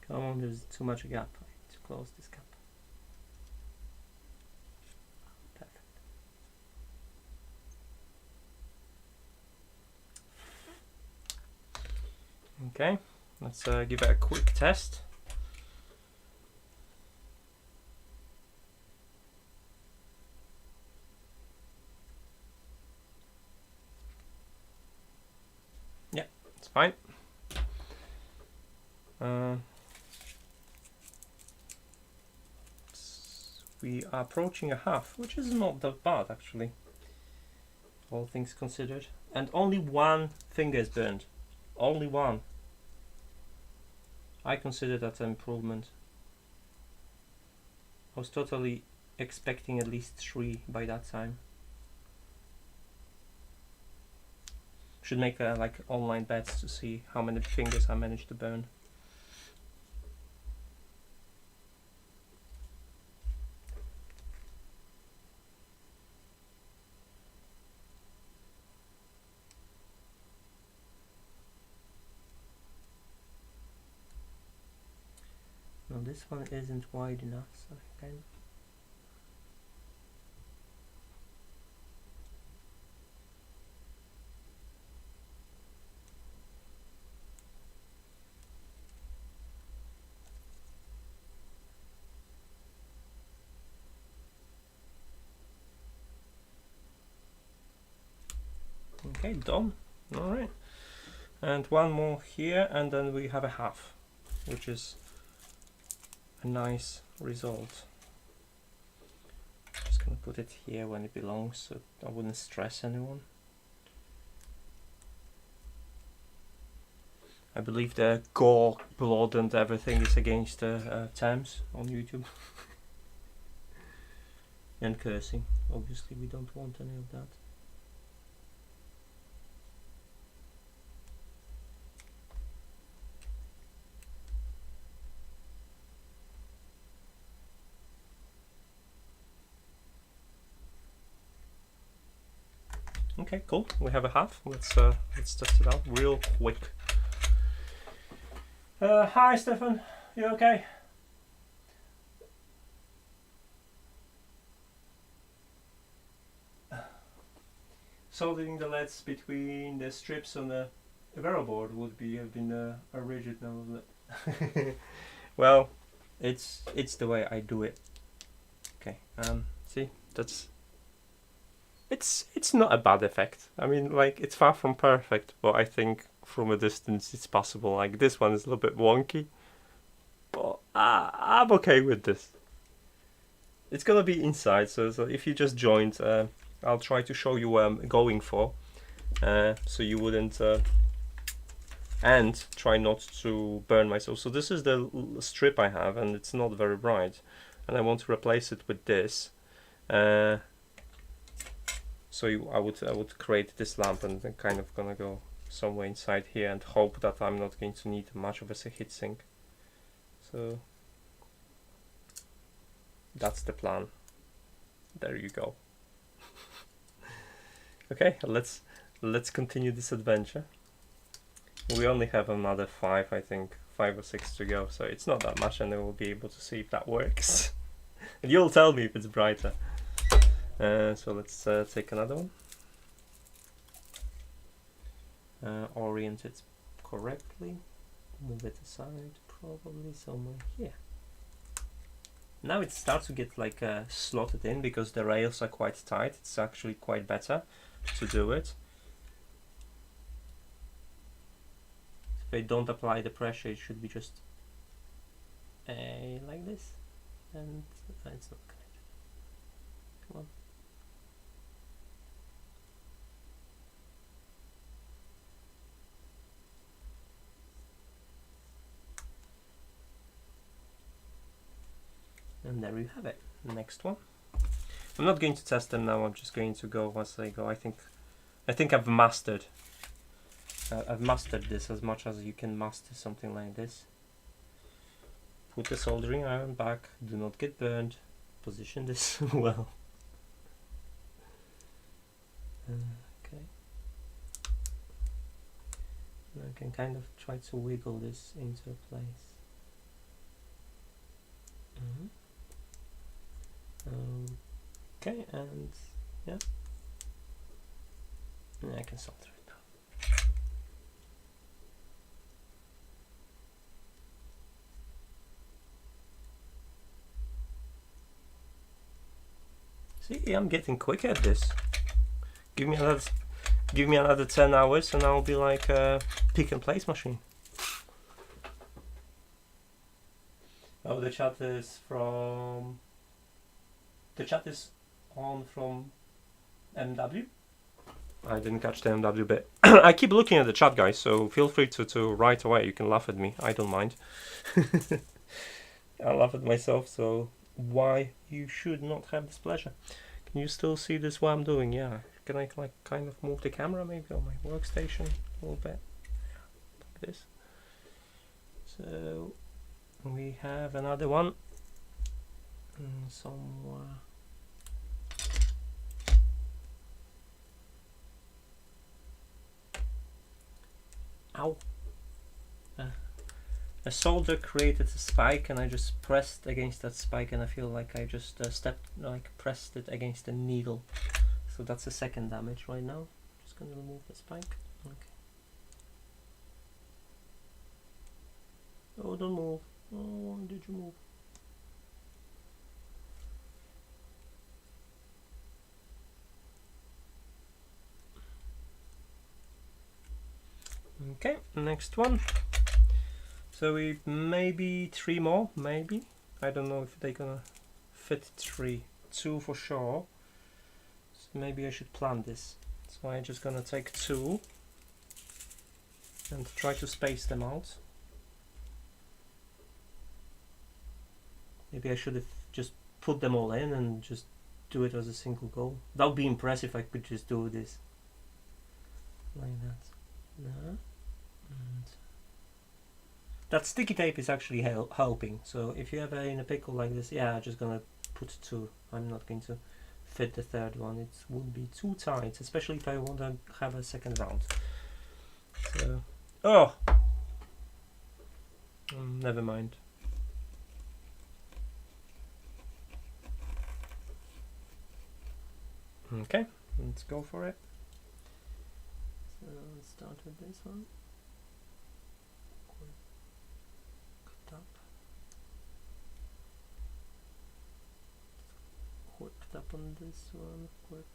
S1: Come on, there's too much gap. I need to close this gap. Perfect. Okay, let's give it a quick test. Yeah, it's fine. We are approaching a half, which is not that bad actually, all things considered. And only one finger is burned. Only one. I consider that an improvement. I was totally expecting at least 3 by that time. Should make like online bets to see how many fingers I managed to burn. No, this one isn't wide enough, so I can. Okay, done. All right, and one more here, and then we have a half, which is a nice result. Just gonna put it here when it belongs, so I wouldn't stress anyone. I believe the gore, blood, and everything is against the terms on YouTube. And cursing. Obviously, we don't want any of that. Okay, cool. We have a half. Let's test it out real quick. Hi, Stefan. You okay? Soldering the LEDs between the strips on the Vero board would have been a rigid Nodle. Well, it's the way I do it. Okay. See, it's not a bad effect. I mean, like, it's far from perfect, but I think from a distance it's possible. Like, this one is a little bit wonky, but I'm okay with this. It's gonna be inside, so if you just joined, I'll try to show you where I'm going for, so you wouldn't, and try not to burn myself. So this is the strip I have, and it's not very bright, and I want to replace it with this. So I would create this lamp, and then kind of gonna go somewhere inside here and hope that I'm not going to need much of a heatsink. So that's the plan. There you go. Okay, let's continue this adventure. We only have another 5, I think, 5 or 6 to go, so it's not that much, and then we'll be able to see if that works. And you'll tell me if it's brighter. So let's take another one. Orient it correctly. Move it aside, probably somewhere here. Now it starts to get like slotted in because the rails are quite tight. It's actually quite better. to do it. If I don't apply the pressure, it should be just like this, and it's not connected. Come on. And there you have it. Next one. I'm not going to test them now. I'm just going to go once I go. I think I've mastered. I've mastered this as much as you can master something like this. Put the soldering iron back. Do not get burned. Position this well. Okay. And I can kind of try to wiggle this into place. Okay, and yeah, and I can solder it now. See, I'm getting quick at this. Give me another 10 hours and I'll be like a pick and place machine. Oh, the chat is from... The chat is on from MW. I didn't catch the MW bit. I keep looking at the chat, guys, so feel free to write away. You can laugh at me. I don't mind. I laugh at myself, so why you should not have this pleasure? Can you still see this what I'm doing? Yeah. Can I like kind of move the camera maybe on my workstation a little bit? Like this. So we have another one somewhere. Ow. A solder created a spike and I just pressed against that spike and I feel like I just pressed it against the needle. So that's the second damage right now. Just gonna remove the spike. Okay. Oh, don't move. Oh, why did you move? Okay, next one. So we maybe 3 more, maybe. I don't know if they're gonna fit 3. 2 for sure. So maybe I should plan this. So I'm just gonna take 2 and try to space them out. Maybe I should have just put them all in and just do it as a single go. That would be impressive if I could just do this like that. No. And that sticky tape is actually helping. So if you ever in a pickle like this, yeah, I'm just gonna put 2. I'm not going to fit the third one. It would be too tight, especially if I want to have a second round. So, oh, never mind. Okay, let's go for it. So let's start with this one. Quick tap on this one, quick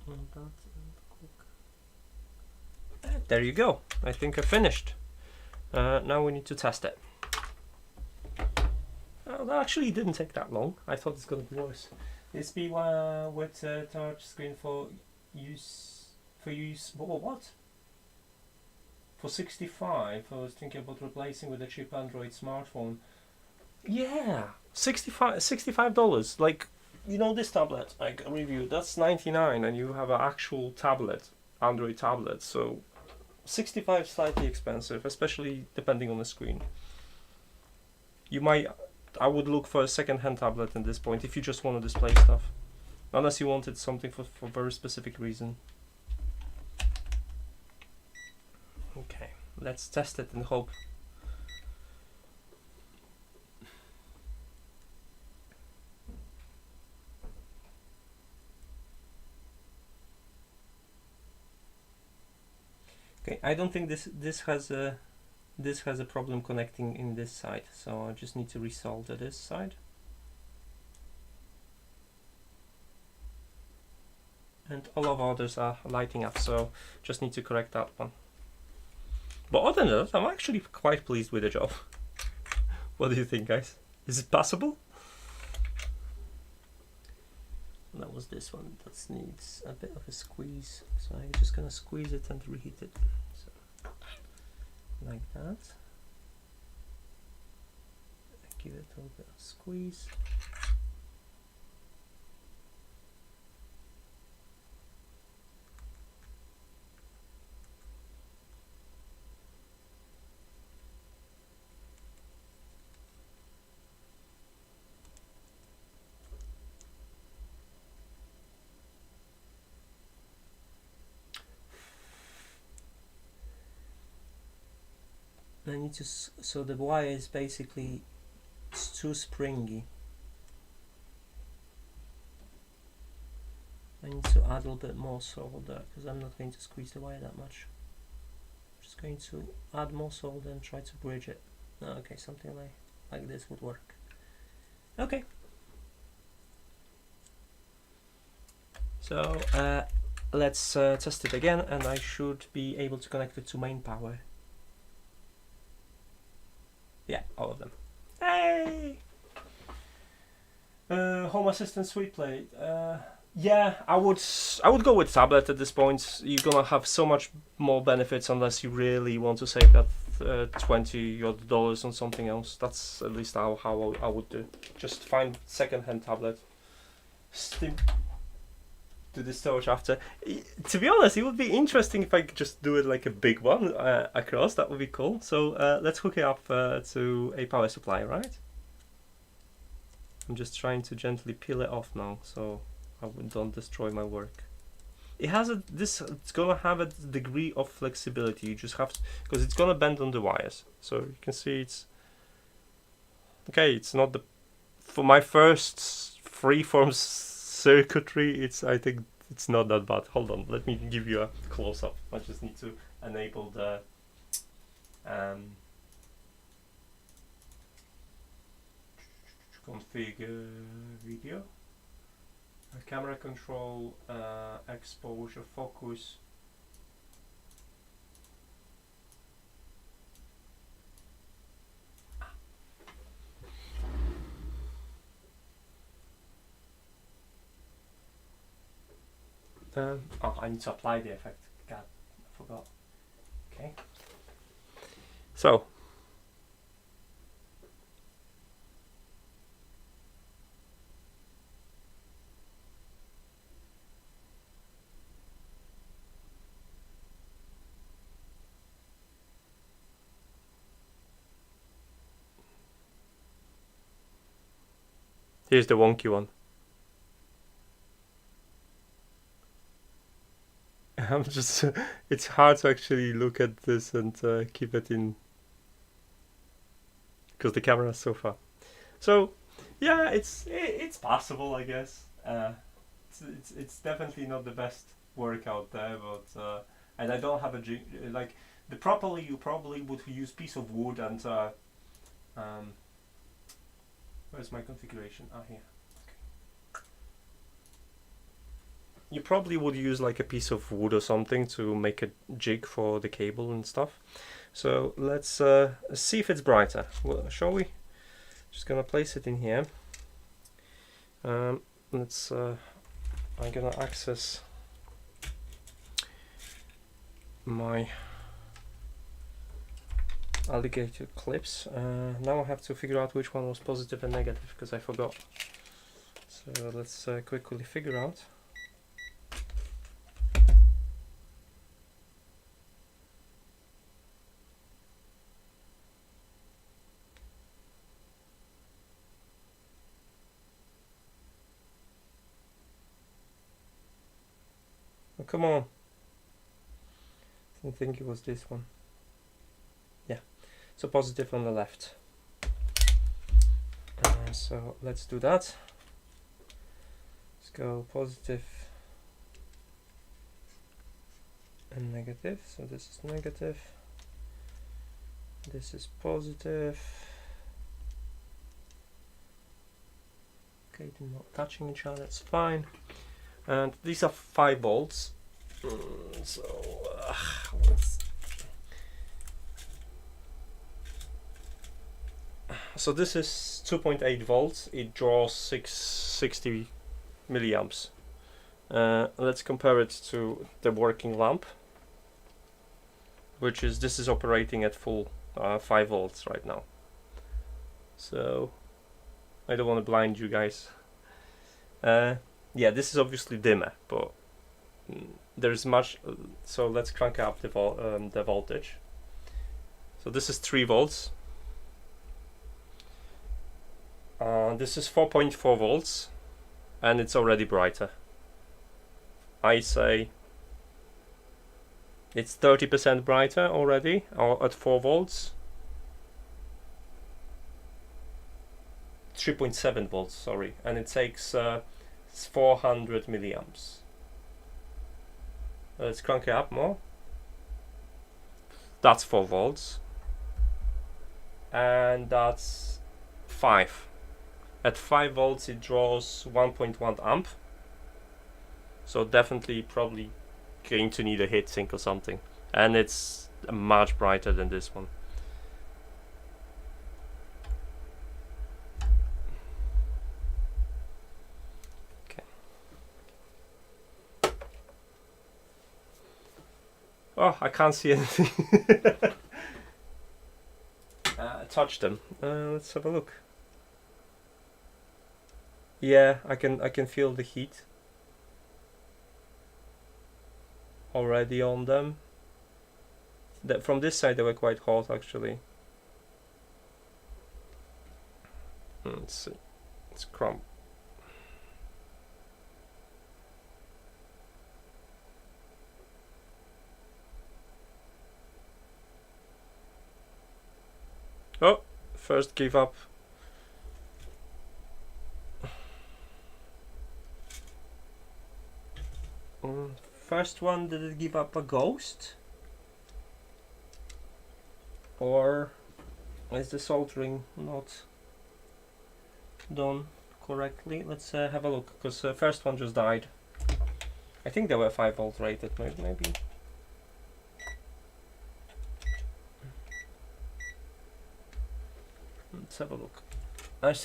S1: on that, and quick. There you go. I think I finished. Now we need to test it. Oh, that actually didn't take that long. I thought it's gonna be worse. This be with touch screen for use. What? For 65. I was thinking about replacing with a cheap Android smartphone. Yeah, $65. Like, you know, this tablet I reviewed, that's 99, and you have an actual tablet, Android tablet. So 65 slightly expensive, especially depending on the screen. I would look for a second-hand tablet at this point if you just want to display stuff, unless you wanted something for very specific reason. Okay, let's test it and hope. Okay, I don't think this has a problem connecting in this side, so I just need to resolder this side. and all of others are lighting up, so just need to correct that one. But other than that, I'm actually quite pleased with the job. What do you think, guys? Is it passable? That was this one that needs a bit of a squeeze, so I'm just gonna squeeze it and reheat it. So, like that. Give it a little bit of squeeze. I need to, so the wire is basically, it's too springy. I need to add a little bit more solder because I'm not going to squeeze the wire that much. I'm just going to add more solder and try to bridge it. Okay, something like this would work. Okay. So let's test it again, and I should be able to connect it to main power. Yeah, all of them. Hey! Home Assistant Sweet Plate. Yeah, I would go with tablet at this point. You're gonna have so much more benefits unless you really want to save that $20 on something else. That's at least how I would do. Just find second-hand tablet. Do the storage after. To be honest, it would be interesting if I could just do it like a big one across. That would be cool. So let's hook it up to a power supply, right? I'm just trying to gently peel it off now, so I don't destroy my work. It has it's gonna have a degree of flexibility. You just have to, because it's gonna bend on the wires. So you can see it's okay. It's not for my first freeform circuitry, I think it's not that bad. Hold on, let me give you a close-up. I just need to enable the configure video, camera control, exposure, focus. Oh, I need to apply the effect. God, I forgot. Okay. So. Here's the wonky one. I'm just, it's hard to actually look at this and keep it in, because the camera is so far. So, yeah, it's possible, I guess. It's definitely not the best work out there, but and I don't have a like you probably would use piece of wood and where's my configuration? Ah, here. You probably would use like a piece of wood or something to make a jig for the cable and stuff. So let's see if it's brighter. Well, shall we? Just gonna place it in here. Let's. I'm gonna access my alligator clips. Now I have to figure out which one was positive and negative because I forgot. So let's quickly figure out. Oh, come on. I think it was this one. Yeah, so positive on the left. So let's do that. Let's go positive and negative. So this is negative. This is positive. Okay, they're not touching each other, that's fine. And these are 5 volts. So this is 2.8 volts. It draws 660 milliamps. Let's compare it to the working lamp, which is, this is operating at full 5 volts right now. So I don't want to blind you guys. Yeah, this is obviously dimmer, but there's much. So let's crank up the voltage. So this is 3 volts. This is 4.4 volts, and it's already brighter. I say it's 30% brighter already, or at 4 volts. 3.7 volts, sorry, and it takes 400 milliamps. Let's crank it up more. That's 4 volts, and that's 5. At 5 volts it draws 1.1 amp, so definitely probably going to need a heatsink or something, and it's much brighter than this one. Okay. Oh, I can't see anything. Touch them. Let's have a look. Yeah, I can feel the heat already on them. From this side they were quite hot actually. Let's see. It's crumb. Oh, first give up. First one, did it give up a ghost? Or is the soldering not done correctly? Let's have a look, because first one just died. I think they were 5 volt rated, maybe. Let's have a look.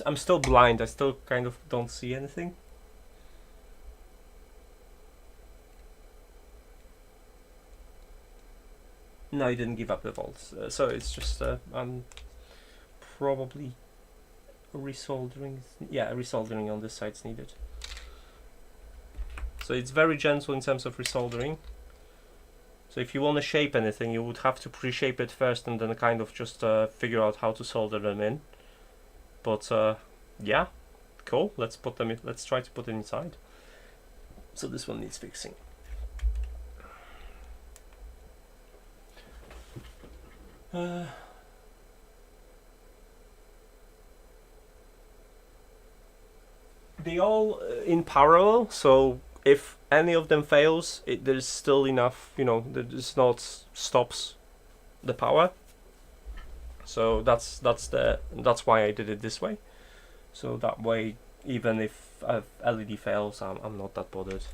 S1: I'm still blind, I still kind of don't see anything. No, he didn't give up the volts, so it's just I'm probably resoldering. Yeah, resoldering on this side is needed. So it's very gentle in terms of resoldering. So if you want to shape anything, you would have to pre-shape it first and then kind of just figure out how to solder them in. But yeah, cool. Let's put them in. Let's try to put it inside. So this one needs fixing. They all in parallel, so if any of them fails, there's still enough, you know, there's not stops the power. So that's why I did it this way. So that way, even if LED fails, I'm not that bothered.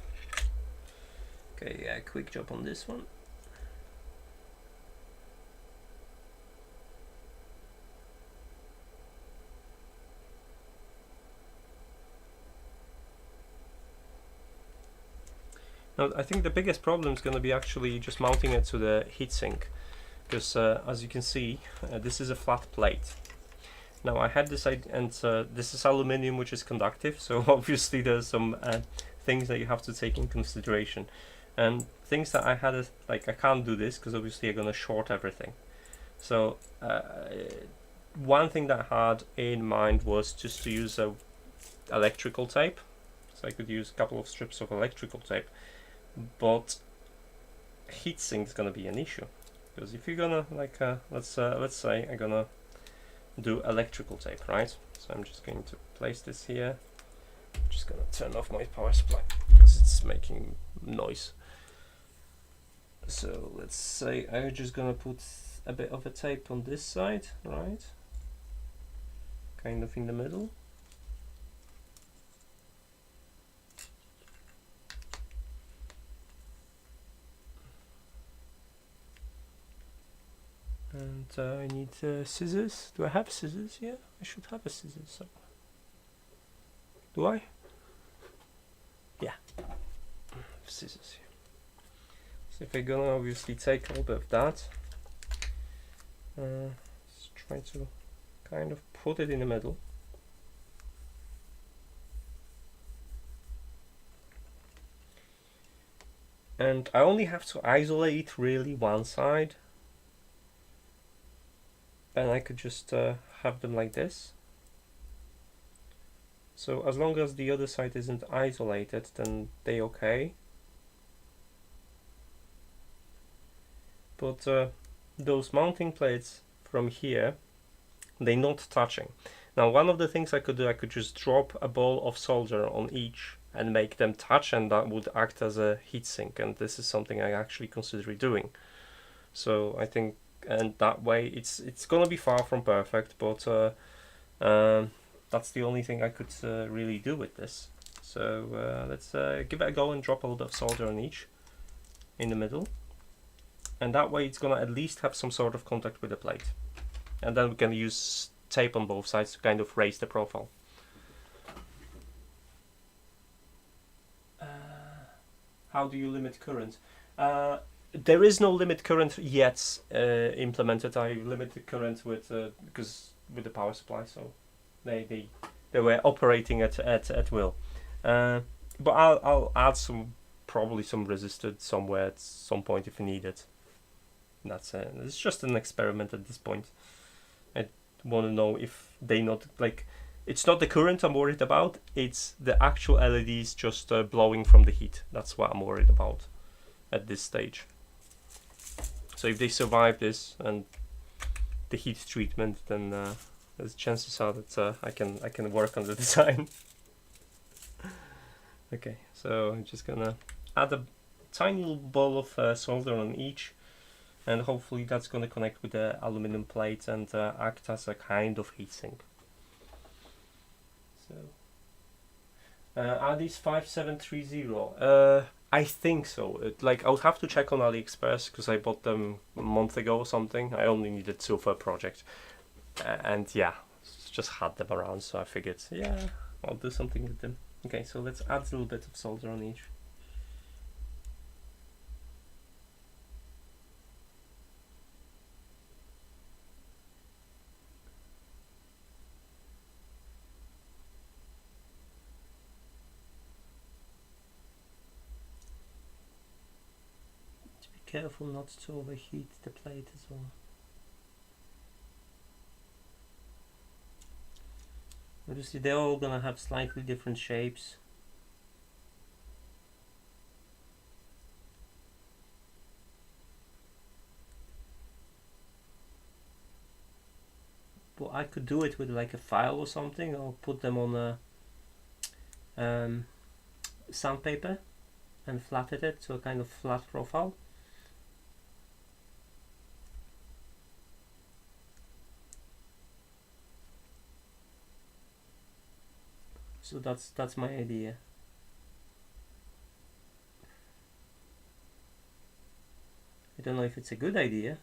S1: Okay, yeah, quick job on this one. Now, I think the biggest problem is going to be actually just mounting it to the heatsink, because as you can see, this is a flat plate. Now I had this idea, and this is aluminium, which is conductive, so obviously there's some things that you have to take in consideration, and things that I had, like I can't do this because obviously I'm going to short everything. So one thing that I had in mind was just to use a electrical tape, so I could use a couple of strips of electrical tape. But heatsink is gonna be an issue, because if you're gonna like let's say I'm gonna do electrical tape, right? So I'm just going to place this here. I'm just gonna turn off my power supply because it's making noise. So let's say I'm just gonna put a bit of a tape on this side, right? Kind of in the middle. And I need scissors. Do I have scissors? Yeah, I should have a scissors. So. Do I? Yeah, scissors. So if we're gonna obviously take a little bit of that, let's try to kind of put it in the middle. And I only have to isolate really one side, and I could just have them like this. So as long as the other side isn't isolated, then they okay. But those mounting plates from here, they're not touching. Now one of the things I could do, I could just drop a ball of solder on each and make them touch, and that would act as a heatsink, and this is something I actually consider doing. So I think, and that way it's gonna be far from perfect, but that's the only thing I could really do with this. So let's give it a go and drop a little bit of solder on each in the middle, and that way it's gonna at least have some sort of contact with the plate, and then we can use tape on both sides to kind of raise the profile. How do you limit current? There is no limit current yet implemented. I limit the current with because with the power supply, so they were operating at will. But I'll add probably some resistor somewhere at some point if needed. That's it. It's just an experiment at this point. I want to know if they not like. It's not the current I'm worried about, it's the actual LEDs just blowing from the heat. That's what I'm worried about at this stage. So if they survive this and the heat treatment, then there's chances are that I can work on the design. Okay, so I'm just gonna add a tiny little ball of solder on each, and hopefully that's gonna connect with the aluminum plate and act as a kind of heatsink. So, are these 5730? I think so. Like, I would have to check on AliExpress because I bought them a month ago or something. I only needed two for a project, and yeah, just had them around. So I figured, yeah, I'll do something with them. Okay, so let's add a little bit of solder on each. Careful not to overheat the plate as well. Obviously they're all gonna have slightly different shapes. But I could do it with like a file or something, or put them on a sandpaper and flatten it to a kind of flat profile. So that's my idea. I don't know if it's a good idea,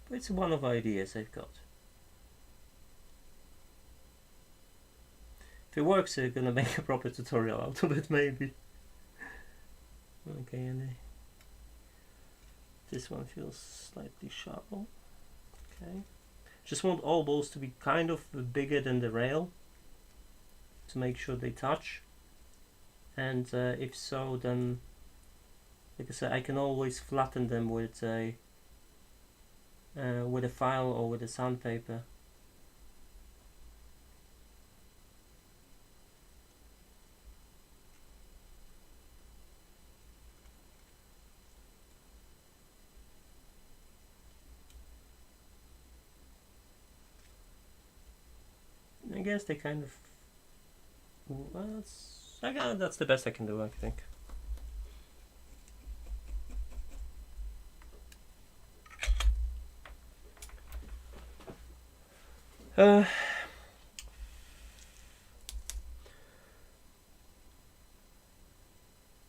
S1: but it's one of the ideas I've got. If it works, I'm gonna make a proper tutorial out of it, maybe. Okay, and this one feels slightly shallow. Okay, just want all balls to be kind of bigger than the rail to make sure they touch, and if so, then like I said, I can always flatten them with a file or with a sandpaper. I guess they kind of. Well, that's the best I can do, I think.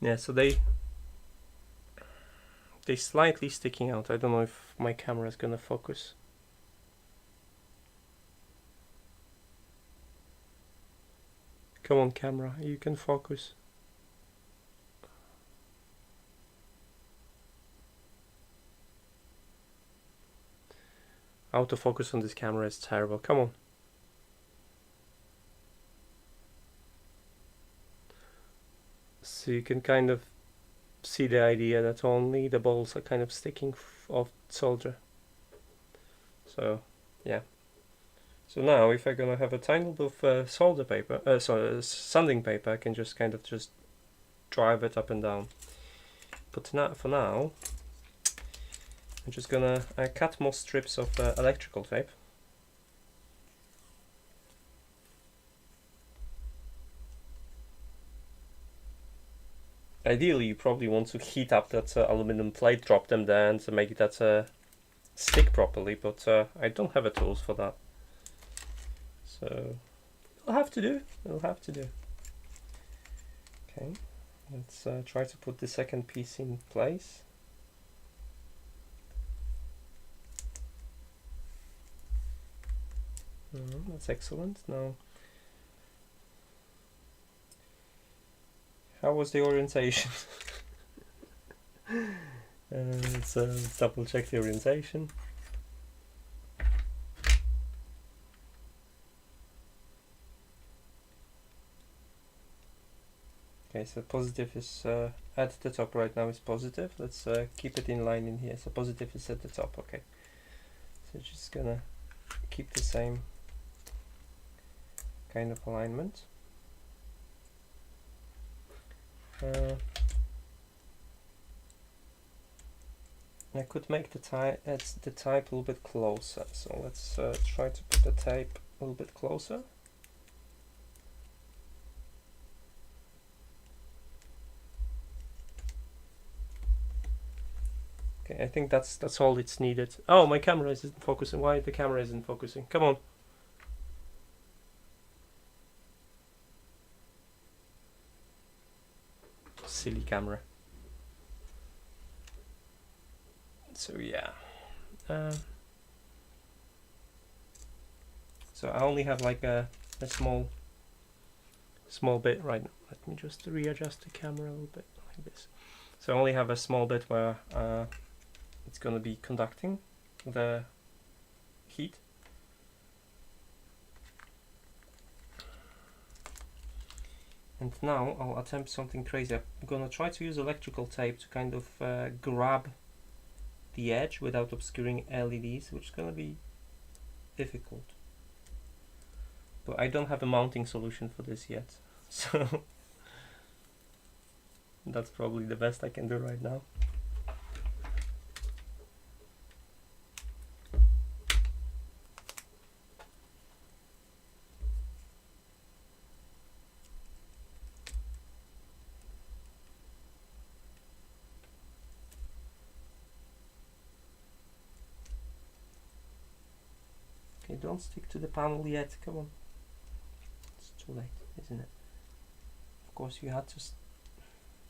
S1: Yeah, so they're they're slightly sticking out. I don't know if my camera is gonna focus. Come on, camera, you can focus. Autofocus on this camera is terrible. Come on. So you can kind of see the idea that only the balls are kind of sticking off solder. So yeah. So now if I'm gonna have a tiny bit of solder paper, sanding paper, I can just kind of just drive it up and down. But for now, I'm just gonna cut more strips of electrical tape. Ideally, you probably want to heat up that aluminum plate, drop them down to make that stick properly, but I don't have the tools for that. So it'll have to do. It'll have to do. Okay, let's try to put the second piece in place. That's excellent. Now, how was the orientation? Let's double check the orientation. Okay, so positive is at the top right now is positive. Let's keep it in line in here. So positive is at the top, okay. So just gonna keep the same kind of alignment. I could make the type a little bit closer. So let's try to put the tape a little bit closer. Okay, I think that's all it's needed. Oh, my camera isn't focusing. Why the camera isn't focusing? Come on. Silly camera. So yeah. So I only have like a small bit right now. Let me just readjust the camera a little bit like this. So I only have a small bit where it's going to be conducting the heat. And now I'll attempt something crazy. I'm going to try to use electrical tape to kind of grab the edge without obscuring LEDs, which is going to be difficult. But I don't have a mounting solution for this yet. So that's probably the best I can do right now. Okay, don't stick to the panel yet, come on. It's too late, isn't it? Of course you had to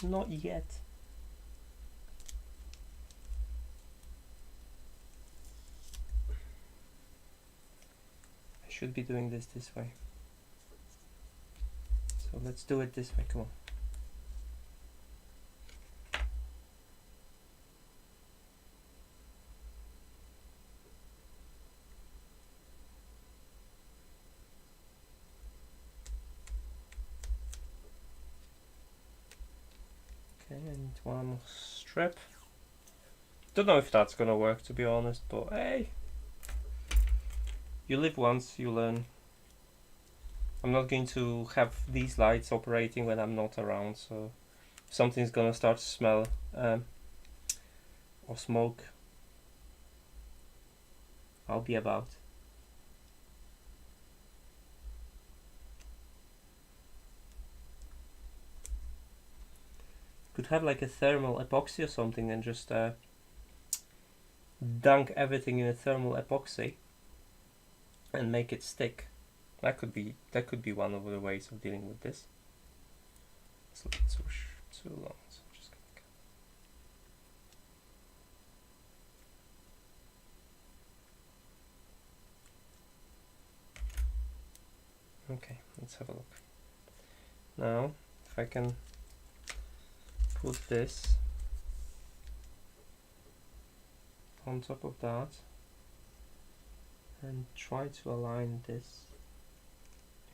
S1: not yet. I should be doing this way. So let's do it this way, come on. Okay, I need one more strip. Don't know if that's gonna work, to be honest, but hey, you live once, you learn. I'm not going to have these lights operating when I'm not around, so if something's gonna start to smell or smoke, I'll be about. Could have like a thermal epoxy or something and just dunk everything in a thermal epoxy and make it stick. That could be one of the ways of dealing with this. It's too long, so I'm just gonna cut. Okay, let's have a look. Now, if I can put this on top of that and try to align this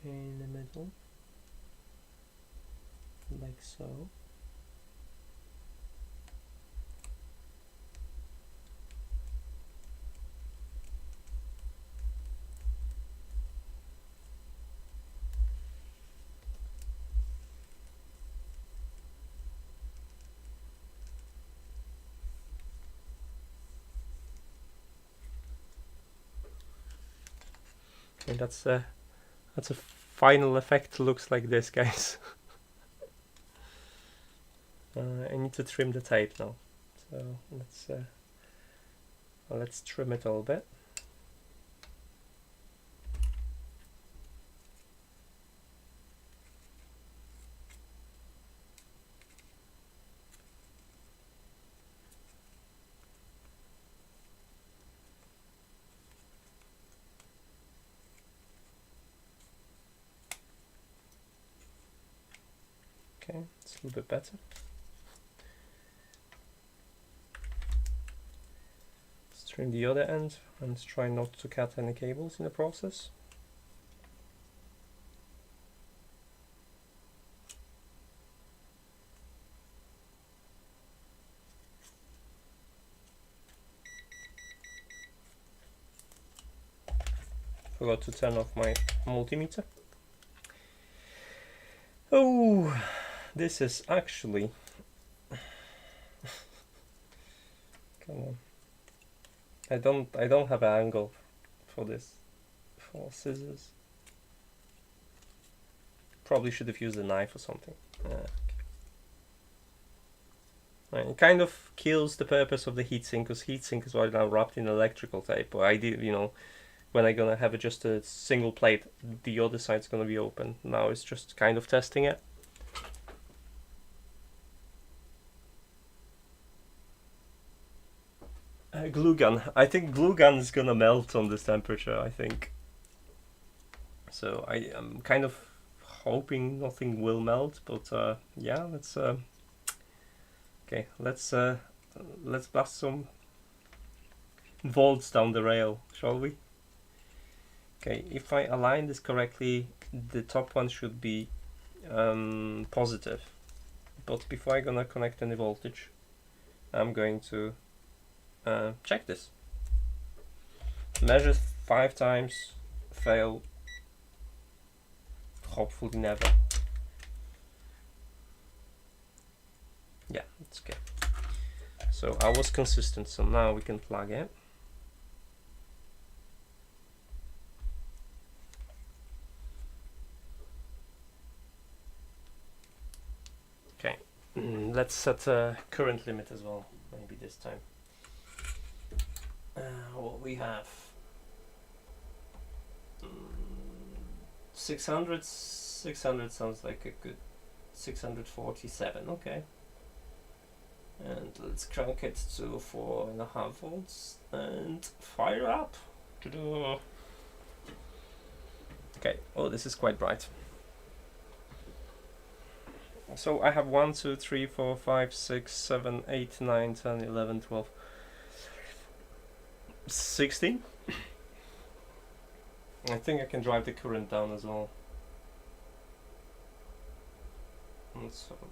S1: in the middle, like so. And that's a final effect. Looks like this, guys. I need to trim the tape now, so let's trim it a little bit. Okay, it's a little bit better. Let's trim the other end and try not to cut any cables in the process. Forgot to turn off my multimeter. Oh, this is actually come on. I don't have an angle for this, for scissors. Probably should have used a knife or something. Right, it kind of kills the purpose of the heatsink, because heatsink is right now wrapped in electrical tape. Or ideally, you know, when I'm gonna have just a single plate, the other side's gonna be open. Now it's just kind of testing it. Glue gun. I think glue gun is gonna melt on this temperature, I think. So I am kind of hoping nothing will melt, but yeah, let's okay, let's blast some volts down the rail, shall we? Okay, if I align this correctly, the top one should be positive. But before I'm gonna connect any voltage, I'm going to check this. Measure 5 times, fail, hopefully never. Yeah, that's okay. So I was consistent, so now we can plug it. Okay, let's set a current limit as well, maybe this time. What we have, 600 sounds like a good 647. Okay, and let's crank it to 4.5 volts and fire up. Okay, oh, this is quite bright. So I have 1 2 3 4 5 6 7 8 9 10 11 12 16. I think I can drive the current down as well. Let's have a look.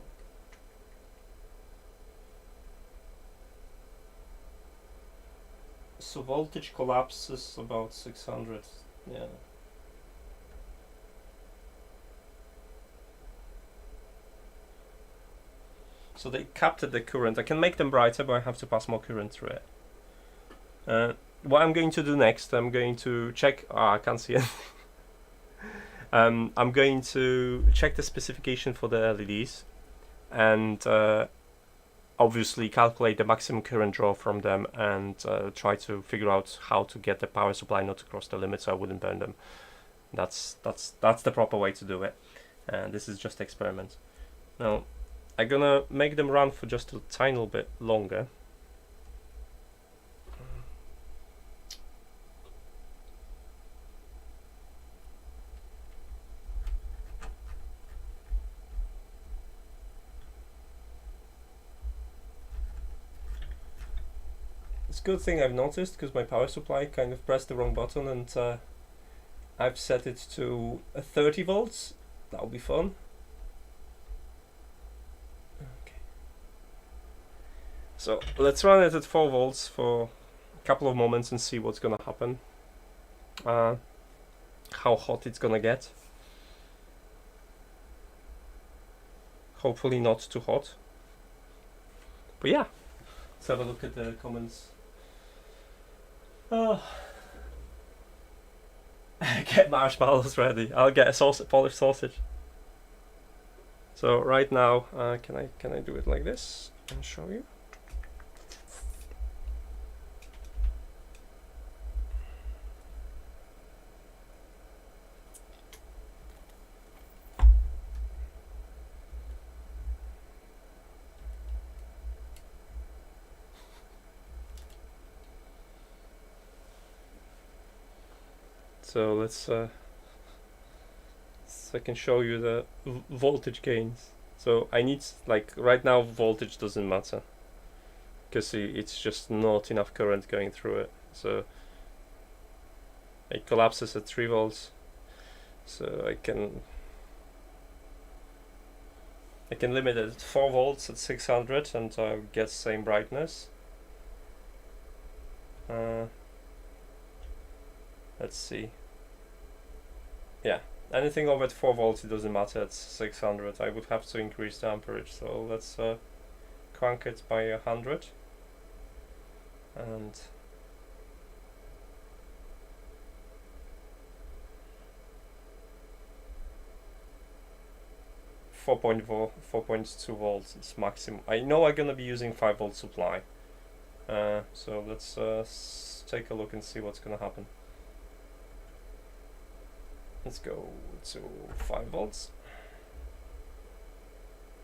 S1: So voltage collapses about 600. Yeah. So they capped the current. I can make them brighter, but I have to pass more current through it. What I'm going to do next, I'm going to check. I can't see it. I'm going to check the specification for the LEDs, and obviously calculate the maximum current draw from them, and try to figure out how to get the power supply not to cross the limit, so I wouldn't burn them. That's the proper way to do it. This is just experiment. Now, I'm gonna make them run for just a tiny bit longer. It's a good thing I've noticed, because my power supply kind of pressed the wrong button, and I've set it to 30 volts. That'll be fun. Okay. So let's run it at 4 volts for a couple of moments and see what's gonna happen. How hot it's gonna get. Hopefully not too hot. But yeah, let's have a look at the comments. Oh. Get marshmallows ready. I'll get a polished sausage. So right now, can I do it like this and show you? So let's so I can show you the voltage gains. So I need, like, right now voltage doesn't matter, because it's just not enough current going through it. So it collapses at 3 volts. So I can limit it at 4 volts at 600 and I'll get same brightness. Let's see. Yeah, anything over 4 volts, it doesn't matter at 600. I would have to increase the amperage, so let's crank it by 100. And four point 4.2 volts is maximum. I know I'm gonna be using 5 volt supply. So let's take a look and see what's gonna happen. Let's go to 5 volts,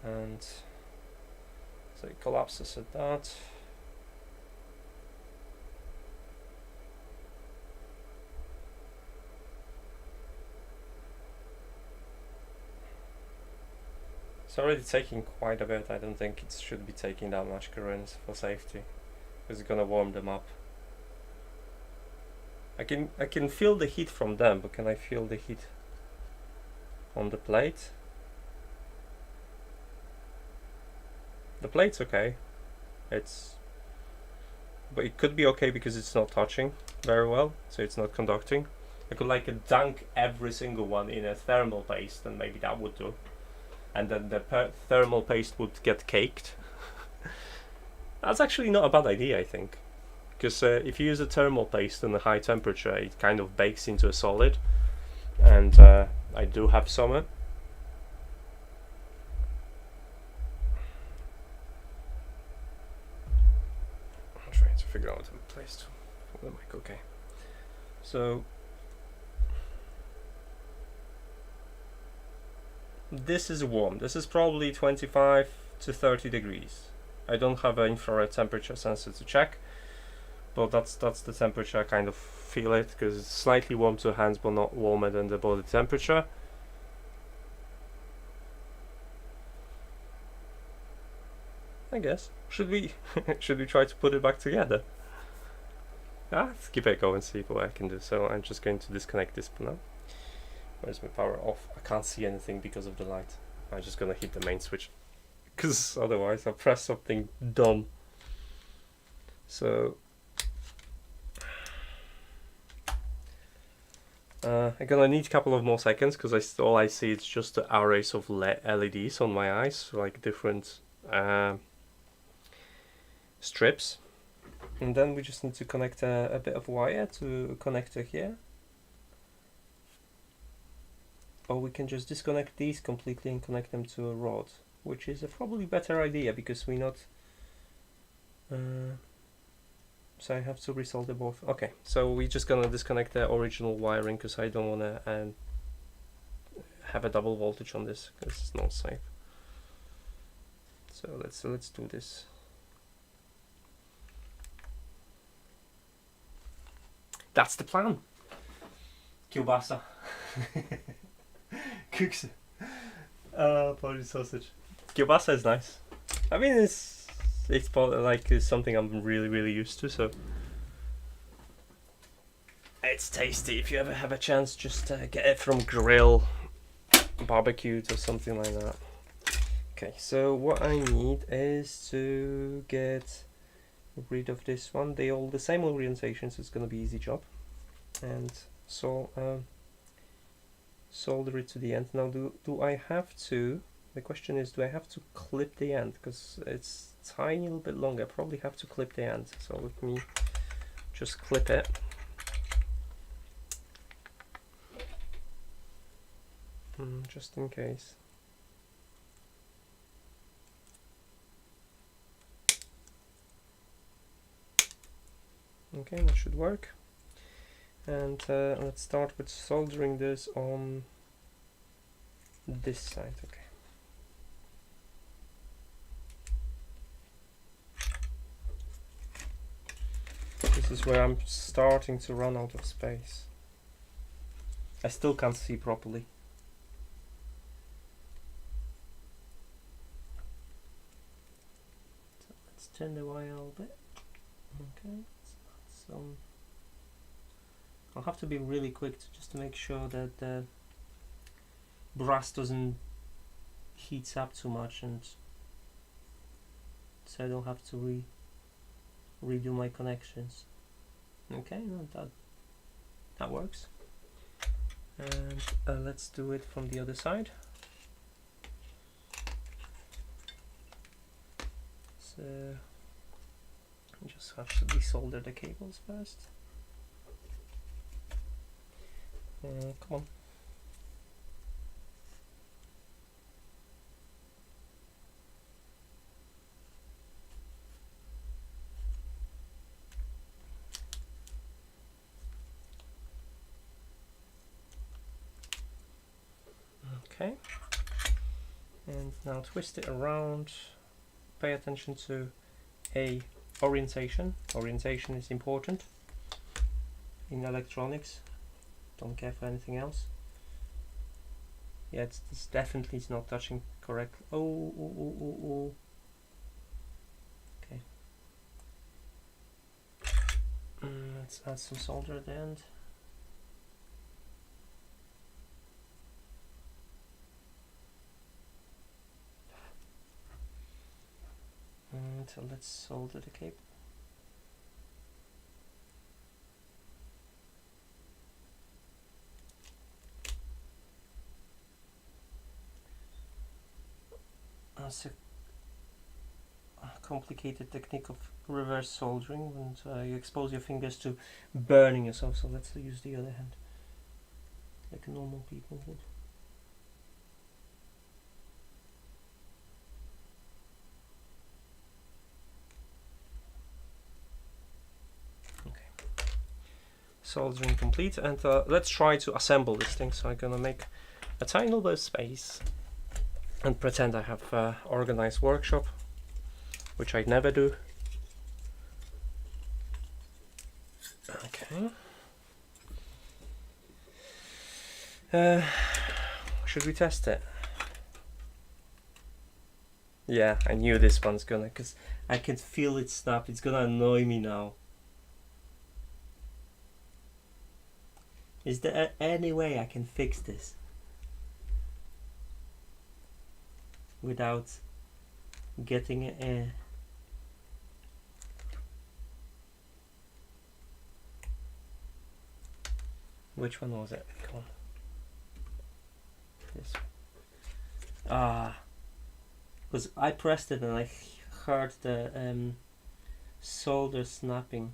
S1: and so it collapses at that. It's already taking quite a bit. I don't think it should be taking that much current for safety, because it's gonna warm them up. I can feel the heat from them, but can I feel the heat on the plate? The plate's okay. But it could be okay because it's not touching very well, so it's not conducting. I could like dunk every single one in a thermal paste, and maybe that would do. And then the thermal paste would get caked. That's actually not a bad idea, I think. Because if you use a thermal paste in a high temperature, it kind of bakes into a solid, and I do have some. I'm trying to figure out a place to put the mic. Okay, so this is warm. This is probably 25 to 30 degrees. I don't have an infrared temperature sensor to check. But that's the temperature. I kind of feel it, because it's slightly warm to hands, but not warmer than the body temperature. I guess. Should we try to put it back together? Let's keep it going, see what I can do. So I'm just going to disconnect this for now. Where's my power off? I can't see anything because of the light. I'm just gonna hit the main switch, because otherwise I'll press something dumb. So I'm gonna need a couple of more seconds, because all I see is just the arrays of LEDs on my eyes, like different strips, and then we just need to connect a bit of wire to a connector here, or we can just disconnect these completely and connect them to a rod, which is a probably better idea, because we're not so I have to resolder both. Okay, so we're just gonna disconnect the original wiring, because I don't want to have a double voltage on this, because it's not safe. So let's do this. That's the plan. Kielbasa. Cooks. Polish sausage. Kielbasa is nice. I mean, it's like something I'm really used to, so it's tasty. If you ever have a chance, just get it from grill, barbecued or something like that. Okay, so what I need is to get rid of this one. They all the same orientation, so it's gonna be easy job. And so solder it to the end. Now, do I have to? The question is, do I have to clip the end? Because it's tiny little bit longer. I probably have to clip the end. So let me just clip it. Just in case. Okay, that should work. And let's start with soldering this on this side. Okay. This is where I'm starting to run out of space. I still can't see properly. So let's turn the wire a little bit. Okay. So I'll have to be really quick just to make sure that the brass doesn't heat up too much, and so I don't have to redo my connections. Okay, no, that works. And let's do it from the other side. So I just have to desolder the cables first. Come on. Okay. And now twist it around. Pay attention to orientation. Orientation is important in electronics. Don't care for anything else. Yeah, it's definitely not touching correctly. Oh. Okay. Let's add some solder at the end. So let's solder the cable. That's a complicated technique of reverse soldering, and you expose your fingers to burning yourself. So let's use the other hand, like normal people would. Soldering complete, and let's try to assemble this thing. So I'm gonna make a tiny little bit of space and pretend I have organized workshop, which I never do. Okay. Should we test it? Yeah, I knew this one's gonna, because I can feel it snap. It's gonna annoy me now. Is there any way I can fix this without getting a which one was it? Come on. This one. Because I pressed it and I heard the solder snapping.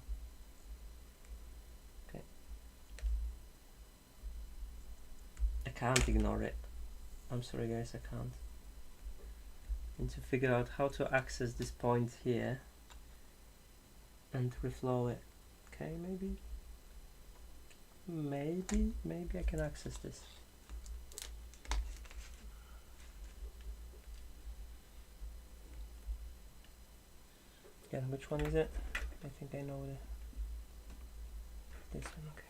S1: Okay. I can't ignore it. I'm sorry guys, I can't. I need to figure out how to access this point here and reflow it. Okay, maybe I can access this. Yeah, which one is it? I think I know this one. Okay.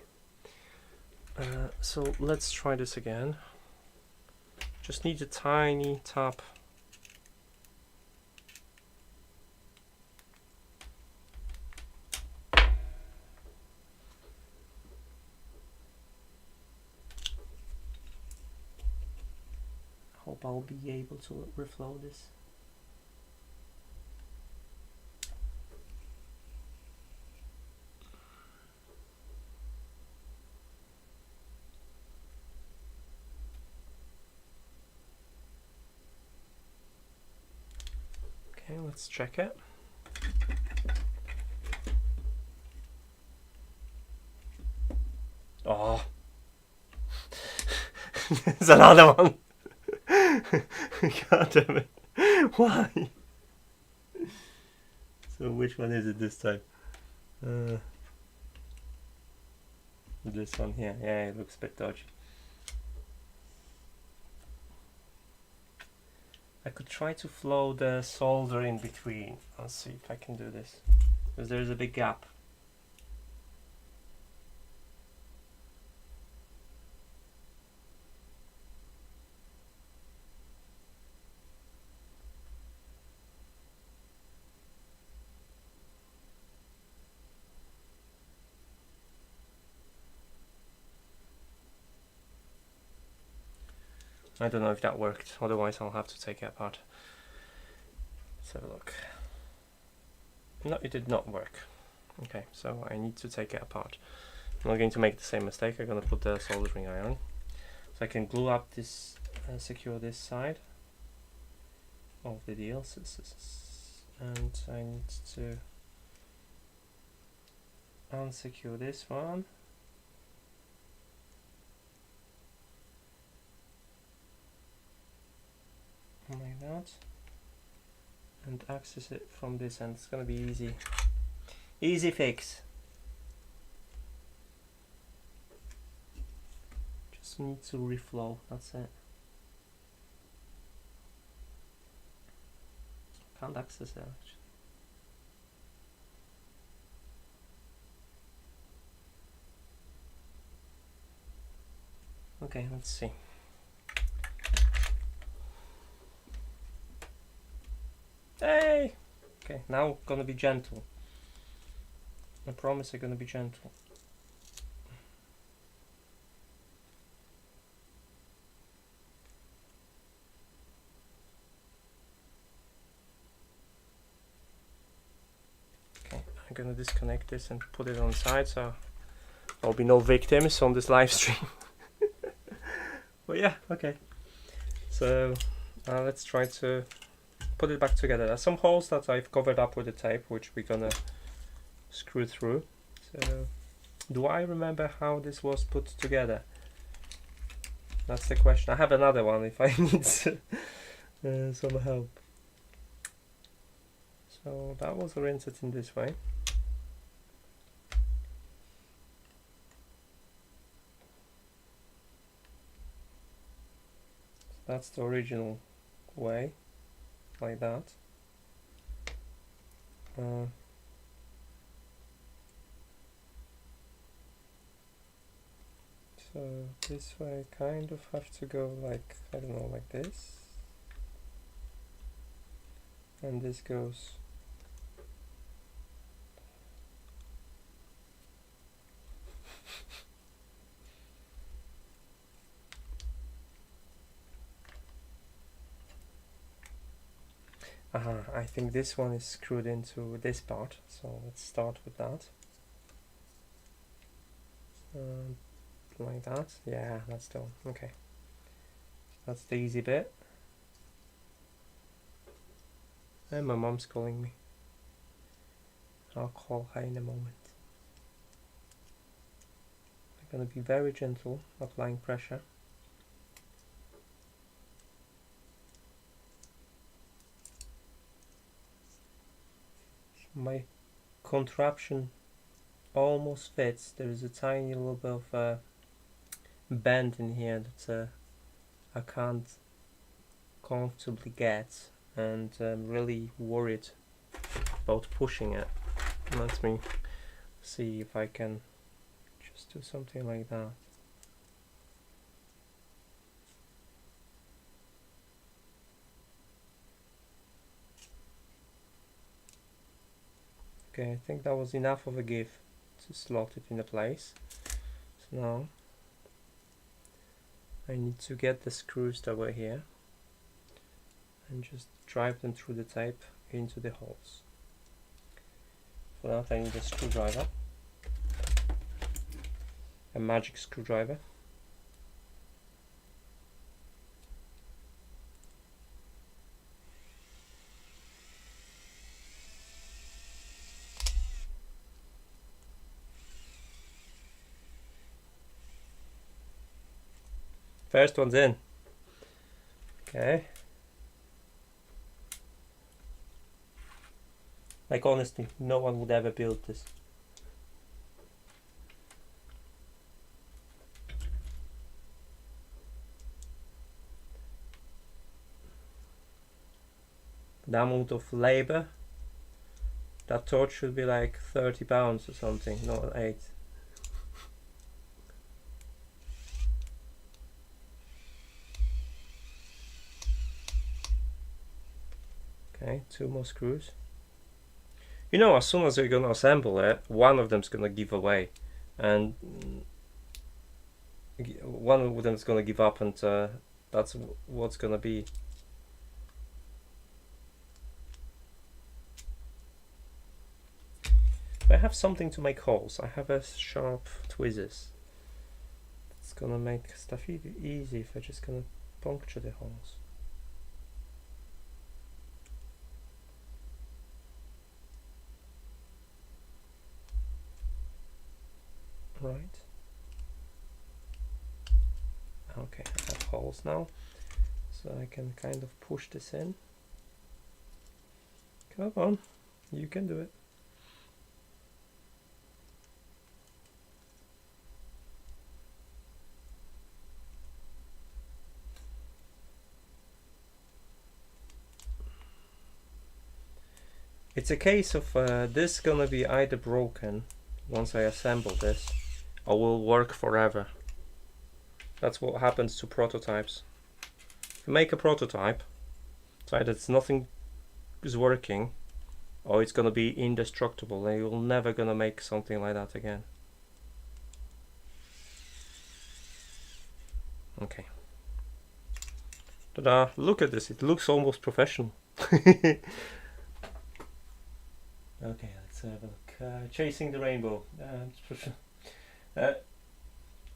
S1: So let's try this again. Just need a tiny tap. hope I'll be able to reflow this. Okay, let's check it. Oh, there's another one. God damn it. Why? So which one is it this time? This one here. Yeah, it looks a bit dodgy. I could try to flow the solder in between. Let's see if I can do this. Because there's a big gap. I don't know if that worked, otherwise I'll have to take it apart. Let's have a look. No, it did not work. Okay, so I need to take it apart. I'm not going to make the same mistake. I'm going to put the soldering iron. So I can glue up this, secure this side of the deal. And I need to unsecure this one. Like that, and access it from this end. It's gonna be easy fix. Just need to reflow, that's it. Can't access it actually. Okay, let's see. Hey! Okay, now gonna be gentle. I promise I'm gonna be gentle. Okay, I'm gonna disconnect this and put it on the side so there'll be no victims on this live stream. But yeah, okay. So let's try to put it back together. There's some holes that I've covered up with the tape, which we're gonna screw through. So, do I remember how this was put together? That's the question. I have another one if I need some help. So that was oriented in this way. That's the original way. Like that. So this way I kind of have to go like, I don't know, like this. And this goes I think this one is screwed into this part, so let's start with that. Like that. Yeah, that's done. Okay. That's the easy bit. And my mom's calling me. I'll call her in a moment. I'm gonna be very gentle, applying pressure. My contraption almost fits. There is a tiny little bit of bend in here that I can't comfortably get, and I'm really worried about pushing it. Let me see if I can just do something like that. Okay, I think that was enough of a give to slot it into place. So now I need to get the screws that were here. and just drive them through the tape into the holes. For that I need a screwdriver, a magic screwdriver. First one's in. Okay. Like honestly, no one would ever build this. The amount of labor, that torch should be like 30 pounds or something, not 8. Okay, 2 more screws. You know, as soon as you're gonna assemble it, one of them's gonna give away, and one of them's gonna give up, and that's what's gonna be. I have something to make holes. I have a sharp tweezers. It's gonna make stuff easy if I just gonna puncture the holes. Right. Okay, I have holes now, so I can kind of push this in. Come on, you can do it. It's a case of this gonna be either broken once I assemble this, or will work forever. That's what happens to prototypes. If you make a prototype, it's either nothing is working, or it's gonna be indestructible, and you're never gonna make something like that again. Okay. Ta-da! Look at this. It looks almost professional. Okay, let's have a look. Chasing the Rainbow.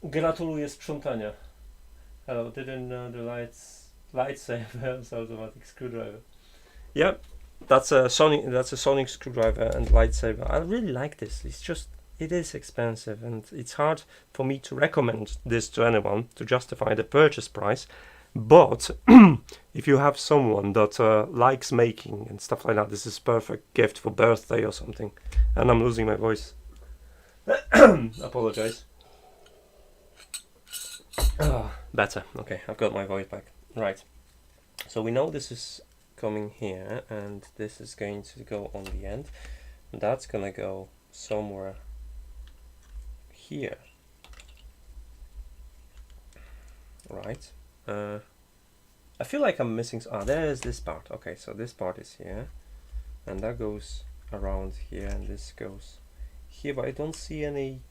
S1: Gratuluję sprzątania. Hello, didn't know the lightsaber automatic screwdriver. Yep, that's a sonic screwdriver and lightsaber. I really like this. It is expensive, and it's hard for me to recommend this to anyone to justify the purchase price. But if you have someone that likes making and stuff like that, this is perfect gift for birthday or something. And I'm losing my voice. Apologize. Better. Okay, I've got my voice back. Right. So we know this is coming here, and this is going to go on the end. That's gonna go somewhere here. Right. I feel like I'm missing. There is this part. Okay, so this part is here, and that goes around here, and this goes here, but I don't see any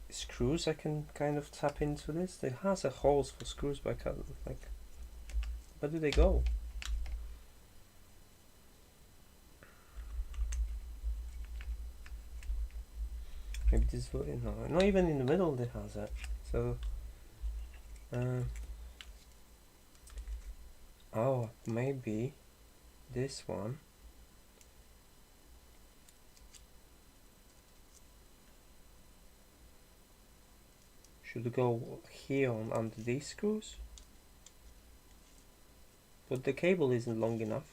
S1: screws I can kind of tap into this. It has a holes for screws, but I can't, like, where do they go? Maybe this will, no, not even in the middle it has it. So oh, maybe this one should go here on under these screws, but the cable isn't long enough.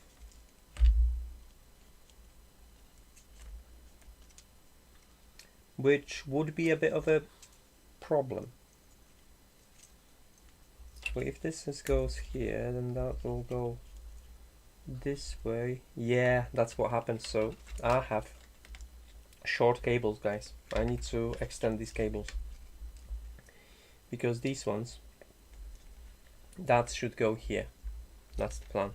S1: Which would be a bit of a problem. But if this goes here, then that will go this way. Yeah, that's what happens. So I have short cables, guys. I need to extend these cables, because these ones, that should go here. That's the plan.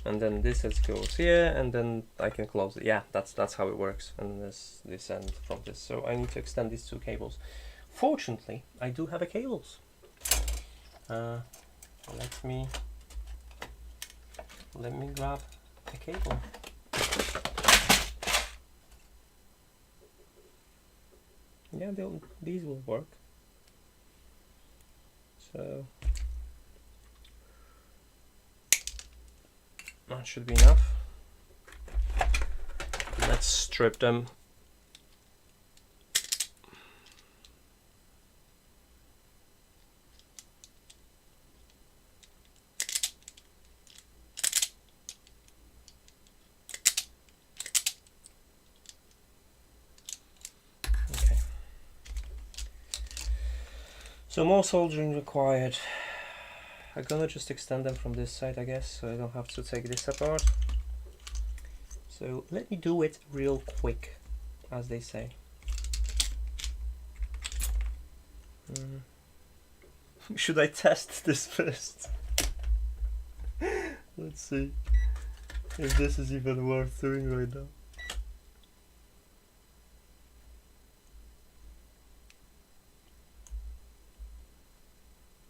S1: And then this goes here, and then I can close it. Yeah, that's how it works. And this end from this. So I need to extend these two cables. Fortunately, I do have a cables. let me grab a cable. Yeah, these will work. So that should be enough. Let's strip them. Okay. So more soldering required. I'm gonna just extend them from this side, I guess, so I don't have to take this apart. So let me do it real quick, as they say. Should I test this first? Let's see if this is even worth doing right now.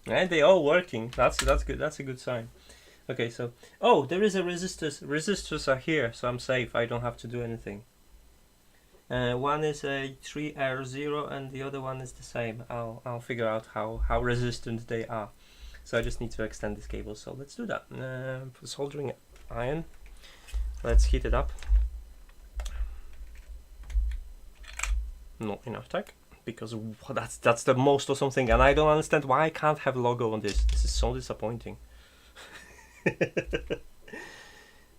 S1: And they all working. That's good. That's a good sign. Okay, so there is a resistors. Resistors are here, so I'm safe. I don't have to do anything. One is a 3R0 and the other one is the same. I'll figure out how resistant they are. So I just need to extend this cable. So let's do that. For soldering iron, let's heat it up. Not enough tech, because that's the most awesome thing, and I don't understand why I can't have logo on this. This is so disappointing.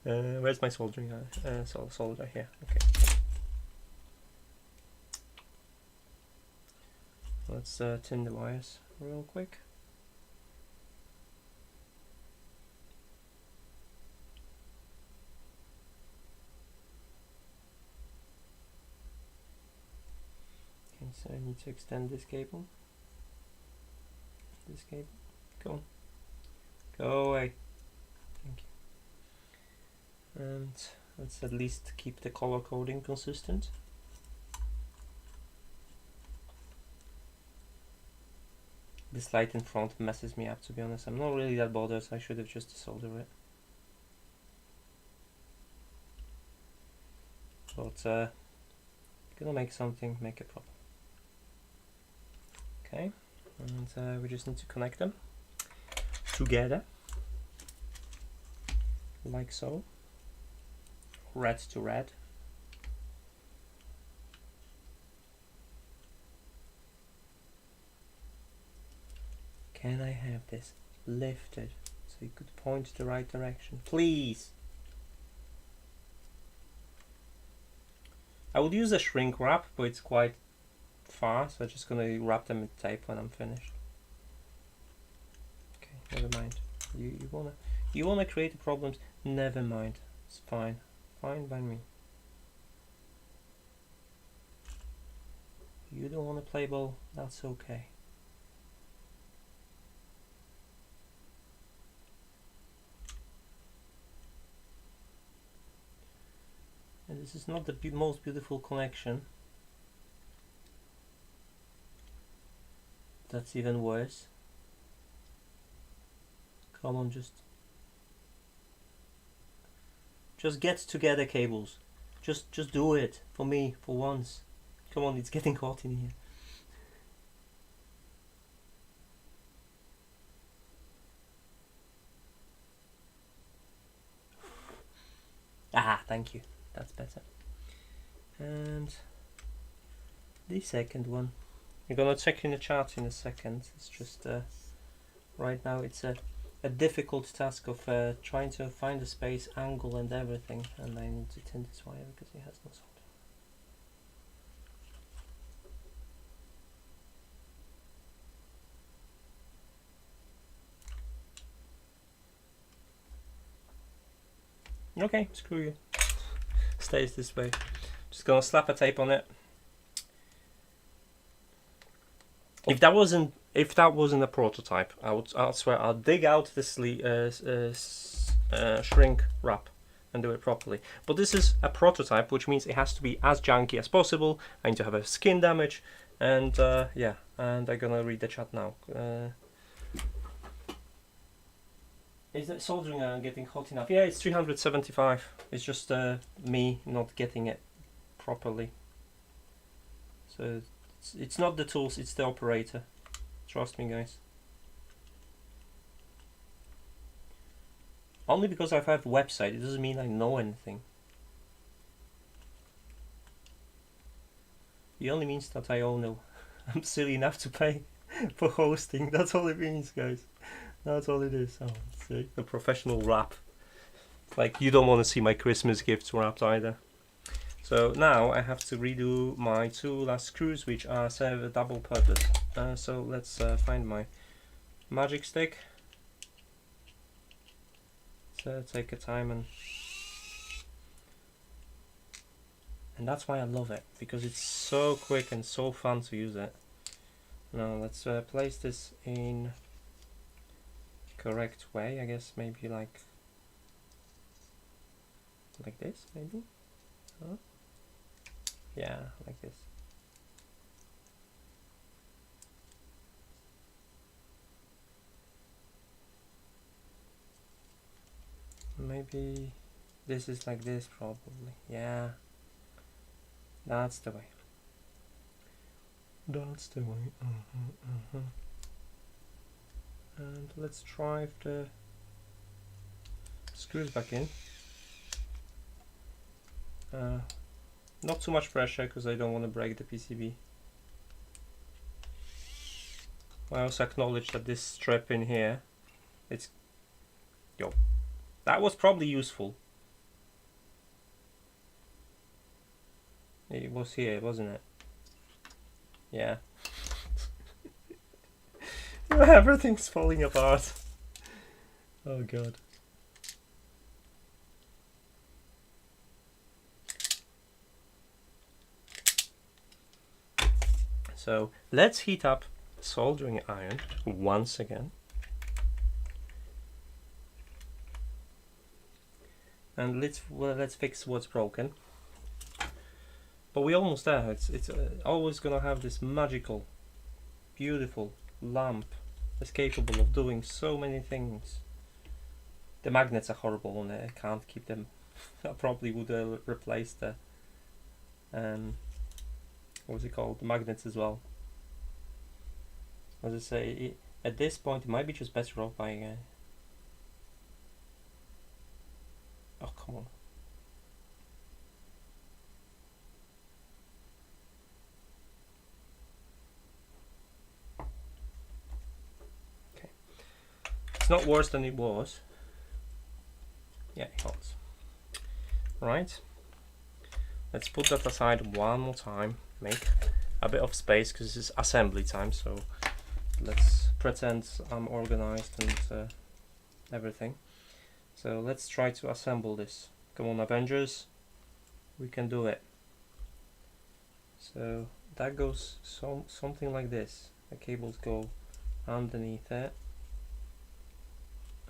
S1: Where's my soldering iron? Solder here. Okay. Let's tin the wires real quick. Okay, so I need to extend this cable. This cable. Go on. Go away. Thank you. And let's at least keep the color coding consistent. This light in front messes me up, to be honest. I'm not really that bothered, so I should have just soldered it. But gonna make something, make a problem. Okay, and we just need to connect them together, like so, red to red. Can I have this lifted so you could point the right direction, please? I would use a shrink wrap, but it's quite far, so I'm just gonna wrap them in tape when I'm finished. Okay, never mind. You wanna create problems? Never mind. It's fine. Fine by me. You don't wanna play ball? That's okay. And this is not the most beautiful connection. That's even worse. Come on, just get together, cables. Just do it for me, for once. Come on, it's getting hot in here. Ah, thank you. That's better. And the second one, we're gonna check in the chart in a second. It's just right now it's a difficult task of trying to find the space, angle and everything, and I need to tin this wire because it has no solder. Okay, screw you. Stays this way. Just gonna slap a tape on it. If that wasn't a prototype, I swear I'll dig out this shrink wrap and do it properly. But this is a prototype, which means it has to be as junky as possible. I need to have a skin damage, and yeah, and I'm gonna read the chat now. Is that soldering iron getting hot enough? Yeah, it's 375. It's just me not getting it properly. So it's not the tools, it's the operator. Trust me, guys. Only because I have a website, it doesn't mean I know anything. It only means that I own a... I'm silly enough to pay for hosting. That's all it means, guys. That's all it is. Oh, see, a professional wrap. Like, you don't want to see my Christmas gifts wrapped either. So now I have to redo my two last screws, which serve a double purpose. So let's find my magic stick. So take a time and that's why I love it, because it's so quick and so fun to use it. Now let's place this in correct way, I guess. Maybe like this, maybe. Huh? Yeah, like this. Maybe this is like this, probably. Yeah, that's the way. That's the way. And let's drive the screws back in. Not too much pressure, because I don't want to break the PCB. I also acknowledge that this strip in here, it's... Yo, that was probably useful. It was here, wasn't it? Yeah. Everything's falling apart. Oh god. So let's heat up soldering iron once again. And let's fix what's broken. But we're almost there. It's always gonna have this magical, beautiful lamp that's capable of doing so many things. The magnets are horrible and I can't keep them. I probably would replace the what's it called? The magnets as well. As I say, at this point it might be just better off buying a... Oh, come on. Okay. It's not worse than it was. Yeah, it holds. Right. Let's put that aside one more time. Make a bit of space, because this is assembly time, so let's pretend I'm organized and everything. So let's try to assemble this. Come on, Avengers, we can do it. So that goes something like this. The cables go underneath it,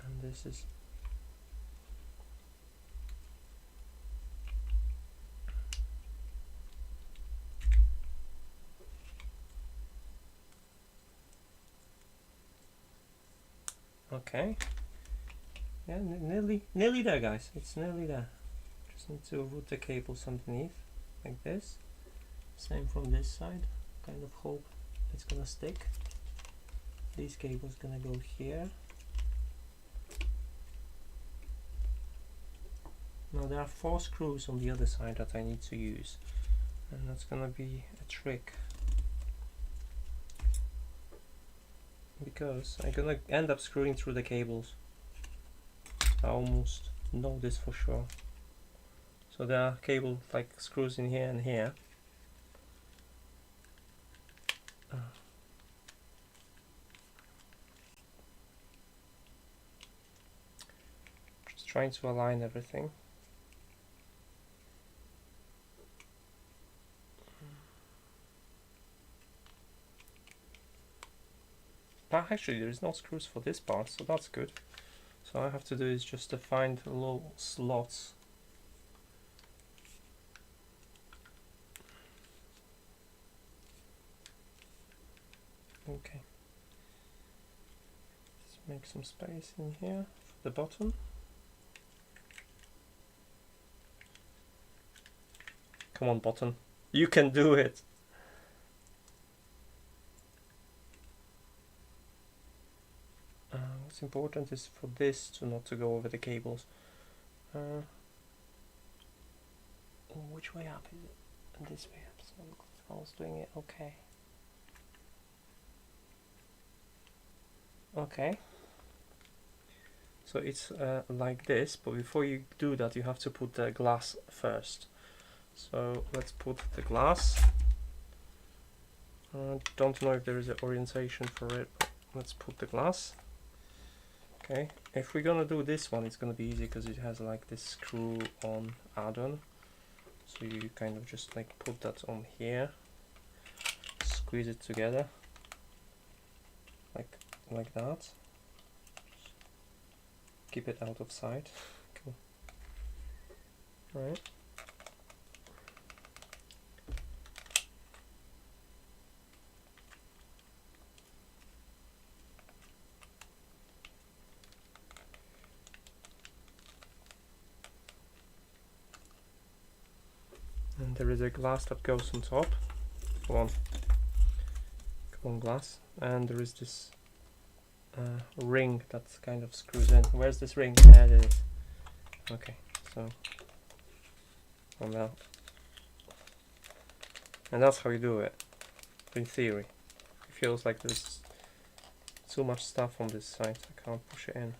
S1: and this is... Okay. Yeah, nearly there, guys. It's nearly there. Just need to route the cables underneath, like this. Same from this side. Kind of hope it's gonna stick. These cables gonna go here. Now there are 4 screws on the other side that I need to use, and that's gonna be a trick, because I'm gonna end up screwing through the cables. I almost know this for sure. So there are cable like screws in here and here. Just trying to align everything. Actually, there is no screws for this part, so that's good. So all I have to do is just to find little slots. Okay. Let's make some space in here the bottom. Come on, button. You can do it. What's important is for this to not to go over the cables. Oh, which way up is it? And this way up. So I was doing it okay. Okay. So it's like this, but before you do that, you have to put the glass first. So let's put the glass. Don't know if there is an orientation for it, but let's put the glass. Okay, if we're gonna do this one, it's gonna be easy because it has like this screw on add-on. So you kind of just like put that on here, squeeze it together, like that. Keep it out of sight. Cool. Right. And there is a glass that goes on top. Come on glass. And there is this ring that kind of screws in. Where's this ring? There it is. Okay, so on that. And that's how you do it, in theory. It feels like there's too much stuff on this side, so I can't push it in.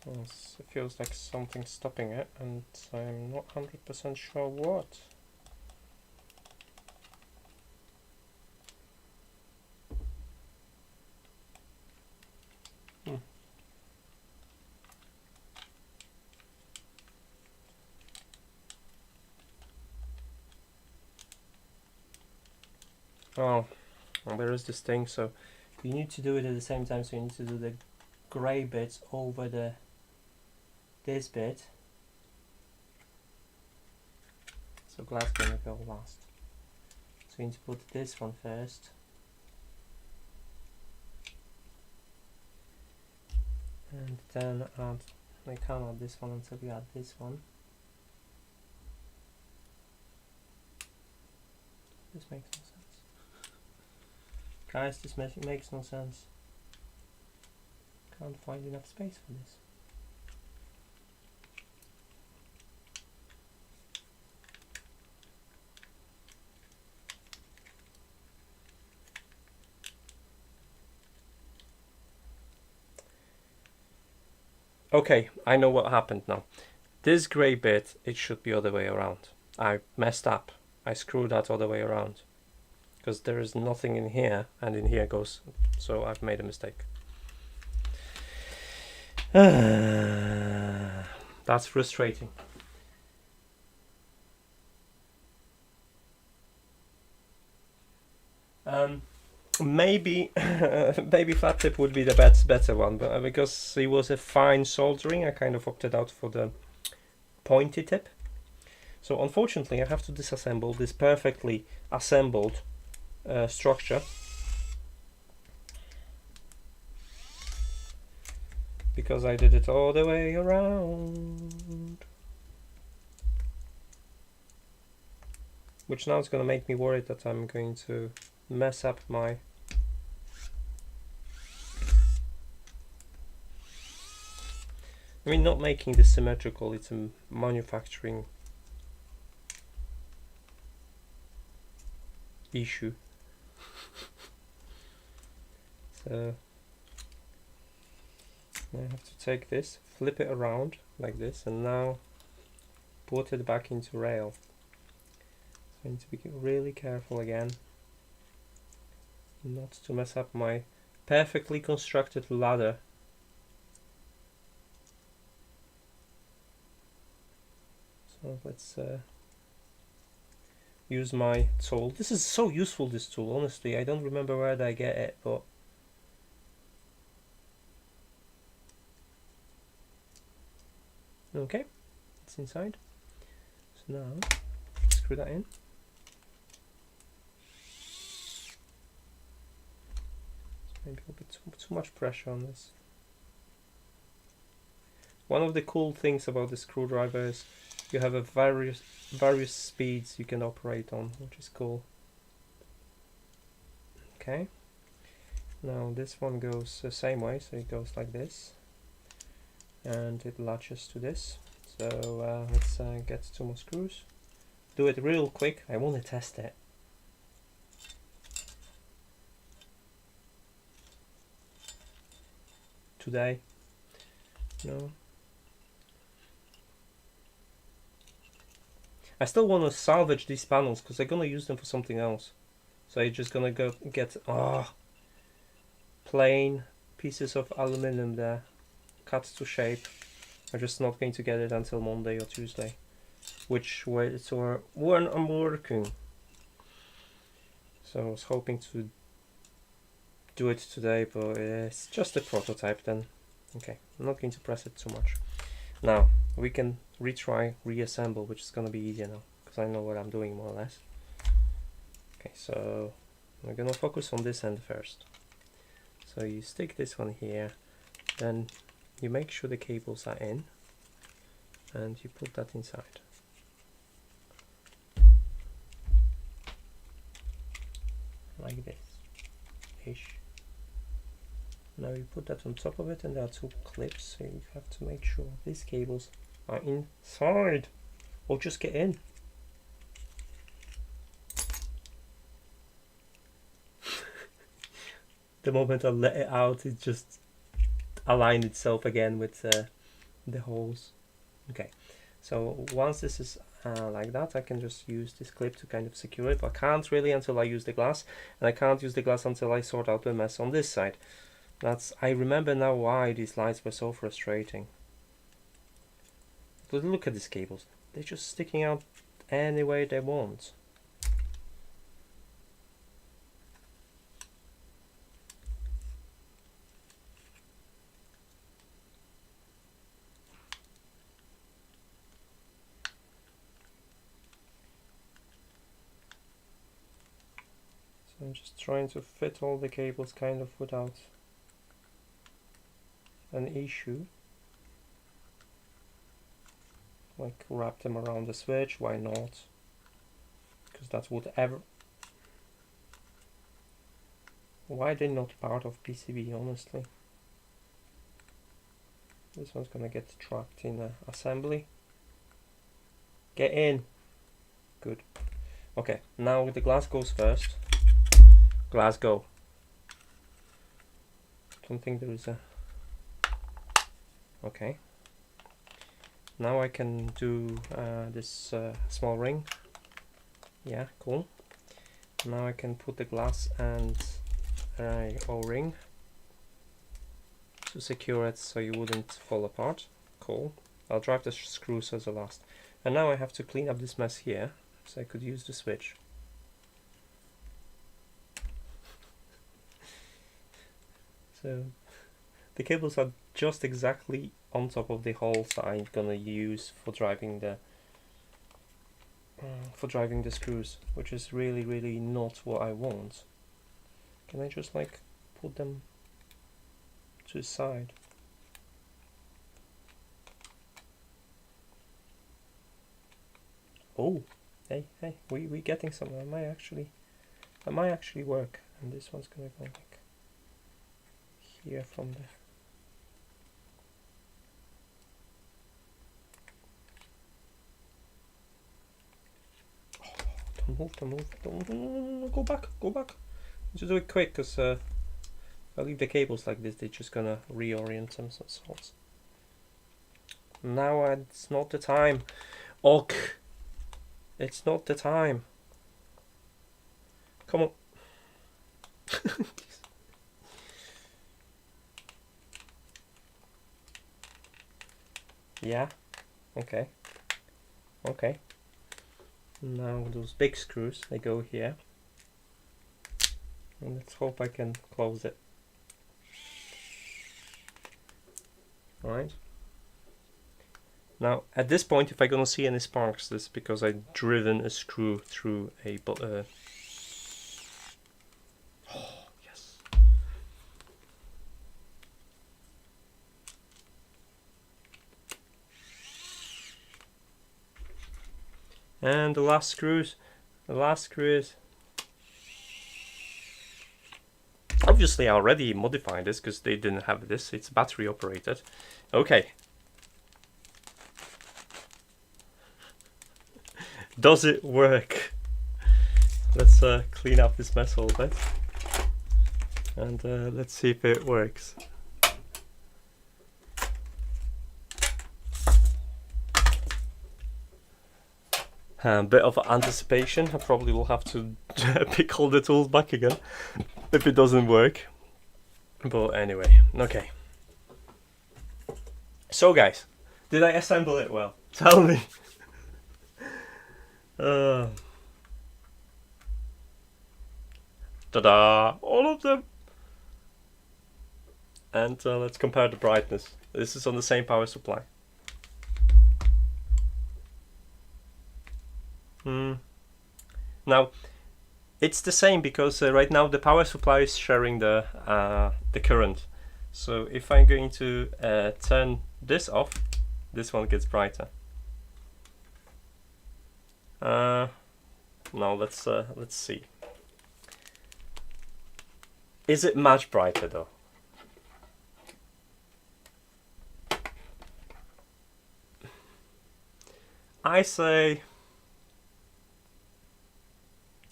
S1: It feels like something's stopping it, and I'm not 100% sure what. Oh, well, there is this thing, so you need to do it at the same time, so you need to do the grey bits over this bit. So glass gonna go last. So you need to put this one first. And then add, I can't add this one until we add this one. This makes no sense. Guys, this makes no sense. Can't find enough space for this. Okay, I know what happened now. This grey bit, it should be other way around. I messed up. I screwed that other way around. Because there is nothing in here, and in here goes, so I've made a mistake. That's frustrating. Maybe maybe flat tip would be the better one, but because it was a fine soldering, I kind of opted out for the pointy tip. So unfortunately, I have to disassemble this perfectly assembled structure, because I did it all the way around, which now is going to make me worried that I'm going to mess up my not making this symmetrical, it's a manufacturing issue. So I have to take this, flip it around like this, and now put it back into rail. So I need to be really careful again not to mess up my perfectly constructed ladder. So let's use my tool. This is so useful, this tool, honestly. I don't remember where did I get it, but okay, it's inside. So now screw that in. Maybe a bit too much pressure on this. One of the cool things about the screwdriver is you have a various speeds you can operate on, which is cool. Okay. Now this one goes the same way, so it goes like this, and it latches to this. So let's get 2 more screws. Do it real quick. I want to test it. Today. No. I still want to salvage these panels because I'm gonna use them for something else. So I'm just gonna go get plain pieces of aluminum there, cut to shape. I'm just not going to get it until Monday or Tuesday, which way it's when I'm working. So I was hoping to do it today, but it's just a prototype then. Okay, I'm not going to press it too much. Now we can reassemble, which is going to be easier now because I know what I'm doing more or less. Okay, so we're going to focus on this end first. So you stick this one here, then you make sure the cables are in, and you put that inside. Like this ish. Now you put that on top of it, and there are 2 clips, so you have to make sure these cables are inside, or just get in. The moment I let it out, it just aligned itself again with the holes. Okay, so once this is like that, I can just use this clip to kind of secure it, but I can't really until I use the glass, and I can't use the glass until I sort out the mess on this side. I remember now why these lights were so frustrating. But look at these cables, they're just sticking out any way they want. So I'm just trying to fit all the cables kind of without an issue. Like wrap them around the switch, why not? Because that's whatever. Why they're not part of PCB, honestly. This one's gonna get trapped in assembly. Get in. Good. Okay, now the glass goes first. Glass go. Don't think there is a... Okay. Now I can do this small ring. Yeah, cool. Now I can put the glass and O-ring to secure it so you wouldn't fall apart. Cool. I'll drive the screws as the last. And now I have to clean up this mess here so I could use the switch. So the cables are just exactly on top of the holes that I'm gonna use for driving the screws, which is really not what I want. Can I just like put them to the side? Oh, hey, we getting somewhere. I might actually work, and this one's gonna go like here from there. Oh, don't move, don't, go back. Just do it quick, because if I leave the cables like this, they're just gonna reorient themselves. Now it's not the time. Ok, it's not the time. Come on. Yeah, okay. Now those big screws, they go here. And let's hope I can close it. Alright. Now, at this point, if I'm gonna see any sparks, this is because I've driven a screw through a... Oh, yes. And the last screw is obviously I already modified this because they didn't have this. It's battery operated. Okay. Does it work? Let's clean up this mess a little bit. And let's see if it works. A bit of anticipation. I probably will have to pick all the tools back again if it doesn't work. But anyway, okay. So guys, did I assemble it well? Tell me. Ta-da! All of them! And let's compare the brightness. This is on the same power supply. Now, it's the same because right now the power supply is sharing the current. So if I'm going to turn this off, this one gets brighter. Now let's see. Is it much brighter though? I say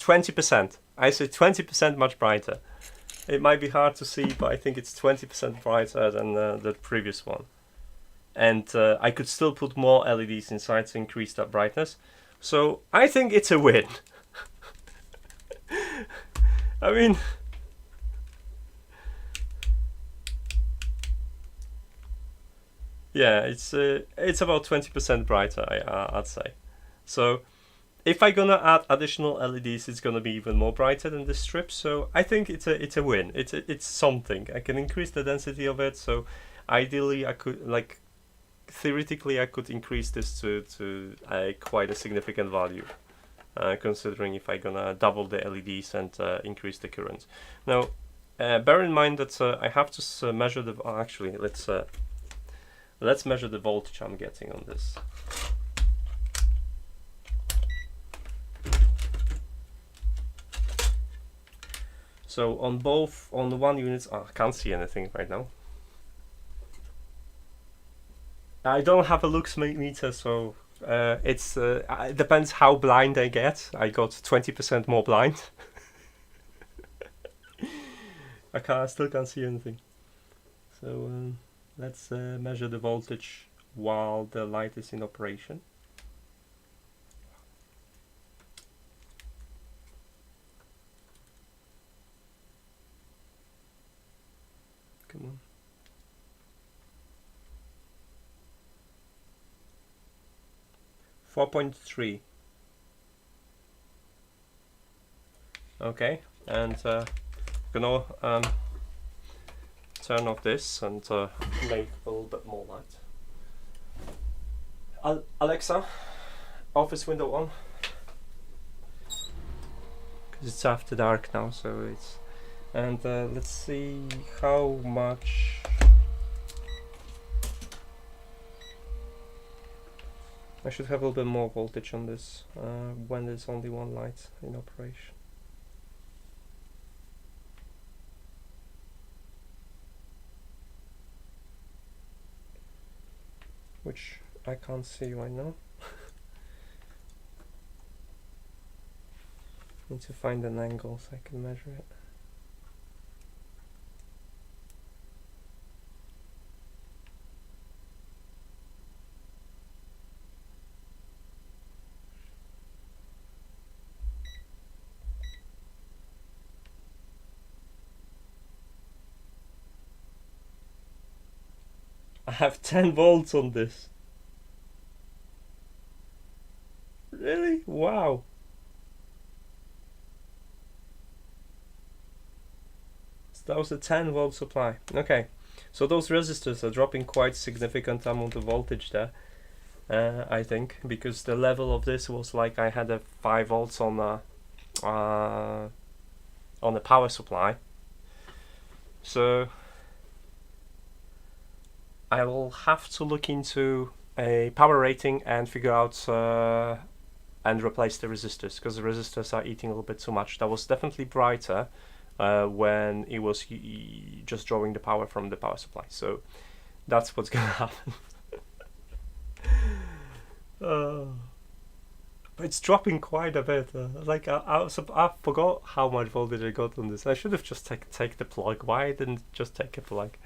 S1: 20%. I say 20% much brighter. It might be hard to see, but I think it's 20% brighter than the previous one. And I could still put more LEDs inside to increase that brightness. So I think it's a win. I mean, yeah, it's about 20% brighter, I'd say. So if I'm gonna add additional LEDs, it's gonna be even more brighter than this strip. So I think it's a win. It's something. I can increase the density of it. So ideally, I could, like, theoretically, I could increase this to quite a significant value, considering if I'm gonna double the LEDs and increase the current. Now, bear in mind that I have to measure the. Actually, let's measure the voltage I'm getting on this. So on the one unit, I can't see anything right now. I don't have a lux meter, so it depends how blind I get. I got 20% more blind. I still can't see anything. So let's measure the voltage while the light is in operation. Come on. .3. Okay, and gonna turn off this and make a little bit more light. Alexa, office window on. Because it's after dark now, so it's. And let's see how much. I should have a little bit more voltage on this when there's only one light in operation. Which I can't see right now. Need to find an angle so I can measure it. I have 10 volts on this. Really? Wow. So that was a 10 volt supply. Okay, so those resistors are dropping quite significant amount of voltage there. I think because the level of this was like I had a 5 volts on the power supply. So I will have to look into a power rating and figure out and replace the resistors, because the resistors are eating a little bit too much. That was definitely brighter when it was just drawing the power from the power supply. So that's what's gonna happen. But it's dropping quite a bit. Like I forgot how much voltage I got on this. I should have just take the plug. Why I didn't just take a plug?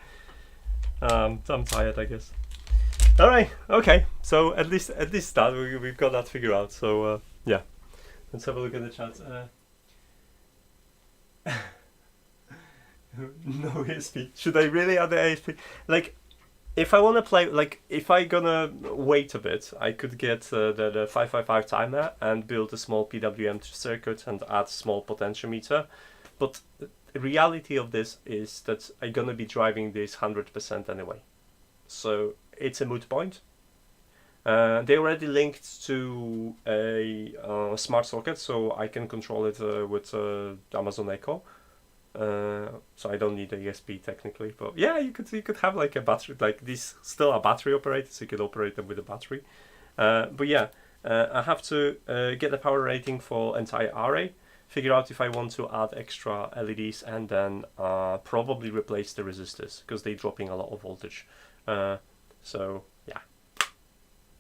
S1: I'm tired, I guess. All right, okay. So at least that we've got that figured out. So yeah, let's have a look at the chat. No ASP. Should I really add the ASP? Like, if I want to play, like, if I gonna wait a bit, I could get the 555 timer and build a small PWM circuit and add small potentiometer. But the reality of this is that I'm gonna be driving this 100% anyway. So it's a moot point. They already linked to a smart socket, so I can control it with Amazon Echo. So I don't need a ESP technically, but yeah, you could have like a battery, like these still are battery operated, so you could operate them with a battery. But yeah, I have to get the power rating for entire array, figure out if I want to add extra LEDs, and then probably replace the resistors because they're dropping a lot of voltage. So yeah,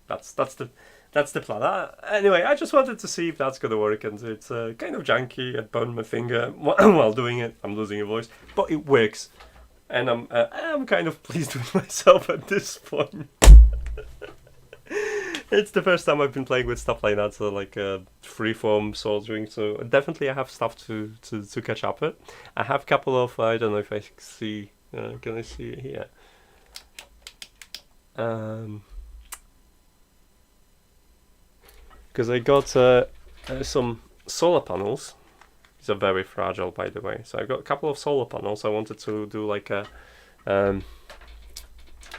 S1: that's the plan. Anyway, I just wanted to see if that's gonna work, and it's kind of janky. I burned my finger while doing it. I'm losing a voice, but it works, and I'm kind of pleased with myself at this point. It's the first time I've been playing with stuff like that, so like freeform soldering. So definitely I have stuff to catch up with. I have a couple of I don't know if I see. Can I see it here? Because I got some solar panels. These are very fragile, by the way. So I got a couple of solar panels. I wanted to do like a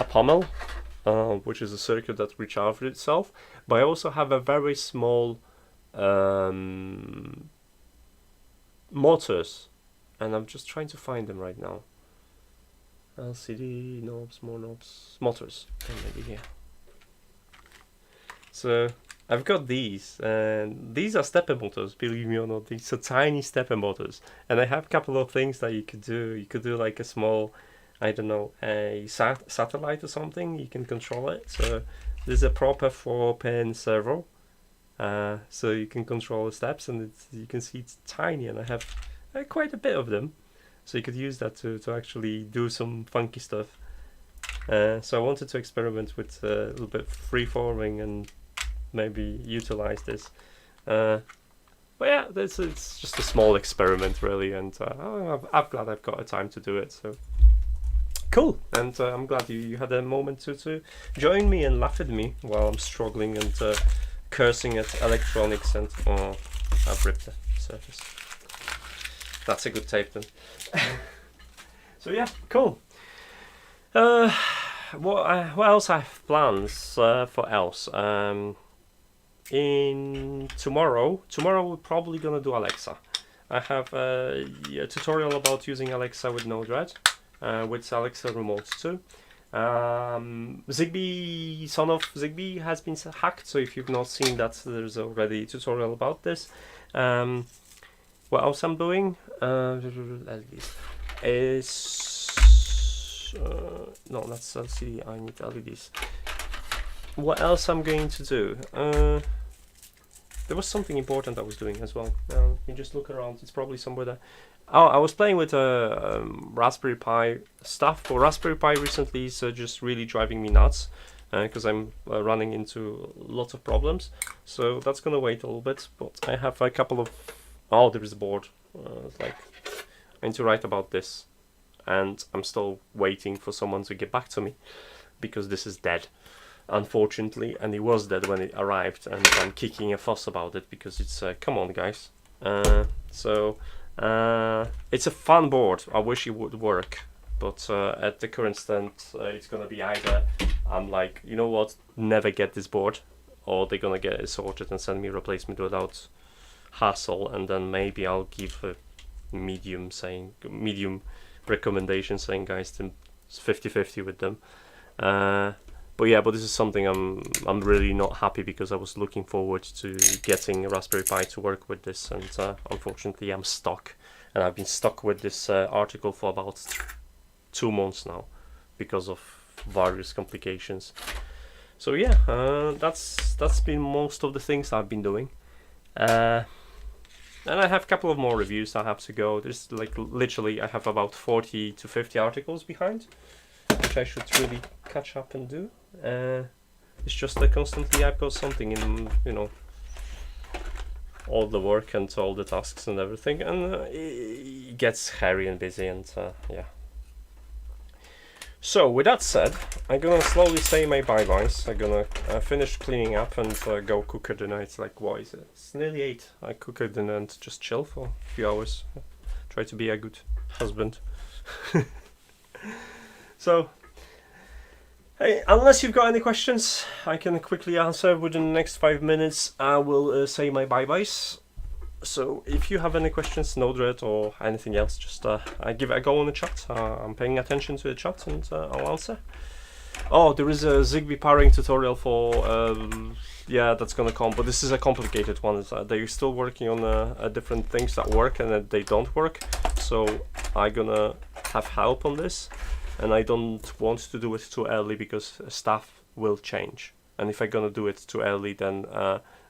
S1: pommel, which is a circuit that recharges itself. But I also have a very small motors, and I'm just trying to find them right now. LCD knobs, more knobs, motors, maybe here. So I've got these, and these are stepper motors, believe me or not. These are tiny stepper motors, and I have a couple of things that you could do. You could do like a small, I don't know, a satellite or something. You can control it. So there's a proper 4-pin servo, so you can control the steps, and you can see it's tiny, and I have quite a bit of them. So you could use that to actually do some funky stuff. So I wanted to experiment with a little bit freeforming and maybe utilize this. But yeah, it's just a small experiment really, and I'm glad I've got a time to do it. So cool, and I'm glad you had a moment to join me and laugh at me while I'm struggling and cursing at electronics, and I've ripped the surface. That's a good tape then. So yeah, cool. What else I have plans for else? In tomorrow we're probably gonna do Alexa. I have a tutorial about using Alexa with Node-RED, with Alexa remote too. Zigbee, son of Zigbee has been hacked, so if you've not seen that, there's already a tutorial about this. What else I'm doing is no, that's LCD. I need LEDs. What else I'm going to do? There was something important I was doing as well. You just look around. It's probably somewhere there. Oh, I was playing with Raspberry Pi stuff. But Raspberry Pi recently is just really driving me nuts because I'm running into lots of problems. So that's gonna wait a little bit. But I have a couple of. Oh, there is a board. Like I need to write about this, and I'm still waiting for someone to get back to me because this is dead, unfortunately, and it was dead when it arrived, and I'm kicking a fuss about it because it's come on, guys. So it's a fun board. I wish it would work, but at the current state, it's gonna be either I'm like, you know what, never get this board, or they're gonna get it sorted and send me a replacement without hassle, and then maybe I'll give a medium recommendation saying, guys, it's 50-50 with them. But yeah, but this is something I'm really not happy, because I was looking forward to getting a Raspberry Pi to work with this, and unfortunately I'm stuck, and I've been stuck with this article for about 2 months now because of various complications. So yeah, that's been most of the things I've been doing, and I have a couple of more reviews I have to go. There's like literally I have about 40 to 50 articles behind, which I should really catch up and do. It's just that constantly I've got something in, you know, all the work and all the tasks and everything, and it gets hairy and busy, and yeah. So with that said, I'm gonna slowly say my bye-byes. I'm gonna finish cleaning up and go cook at dinner. It's like, what is it? It's nearly 8. I cook at dinner and just chill for a few hours. Try to be a good husband. So, hey, unless you've got any questions, I can quickly answer within the next 5 minutes. I will say my bye-byes. So if you have any questions, no dread or anything else, just give it a go on the chat. I'm paying attention to the chat, and I'll answer. Oh, there is a Xebu pairing tutorial for yeah, that's gonna come, but this is a complicated one. They're still working on different things that work and they don't work, so I'm gonna have help on this, and I don't want to do it too early because stuff will change, and if I'm gonna do it too early, then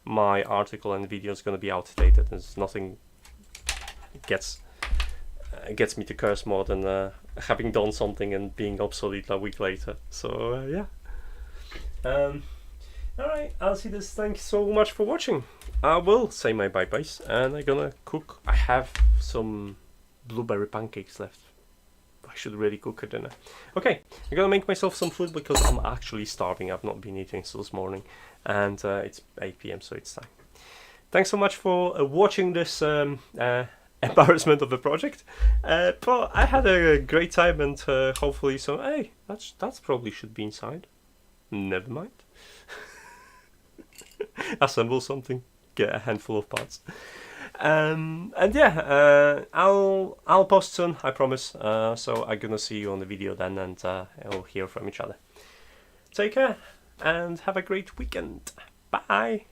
S1: my article and video is going to be outdated. There's nothing gets me to curse more than having done something and being obsolete a week later. So yeah. Alright, I'll see this. Thanks so much for watching. I will say my bye-byes, and I'm gonna cook. I have some blueberry pancakes left. I should really cook at dinner. Okay, I'm gonna make myself some food because I'm actually starving. I've not been eating since this morning, and it's 8 p.m, so it's time. Thanks so much for watching this embarrassment of the project, but I had a great time, and hopefully so. Hey, that's probably should be inside. Never mind. Assemble something, get a handful of parts. And yeah, I'll post soon, I promise. So I'm gonna see you on the video then, and we'll hear from each other. Take care and have a great weekend. Bye.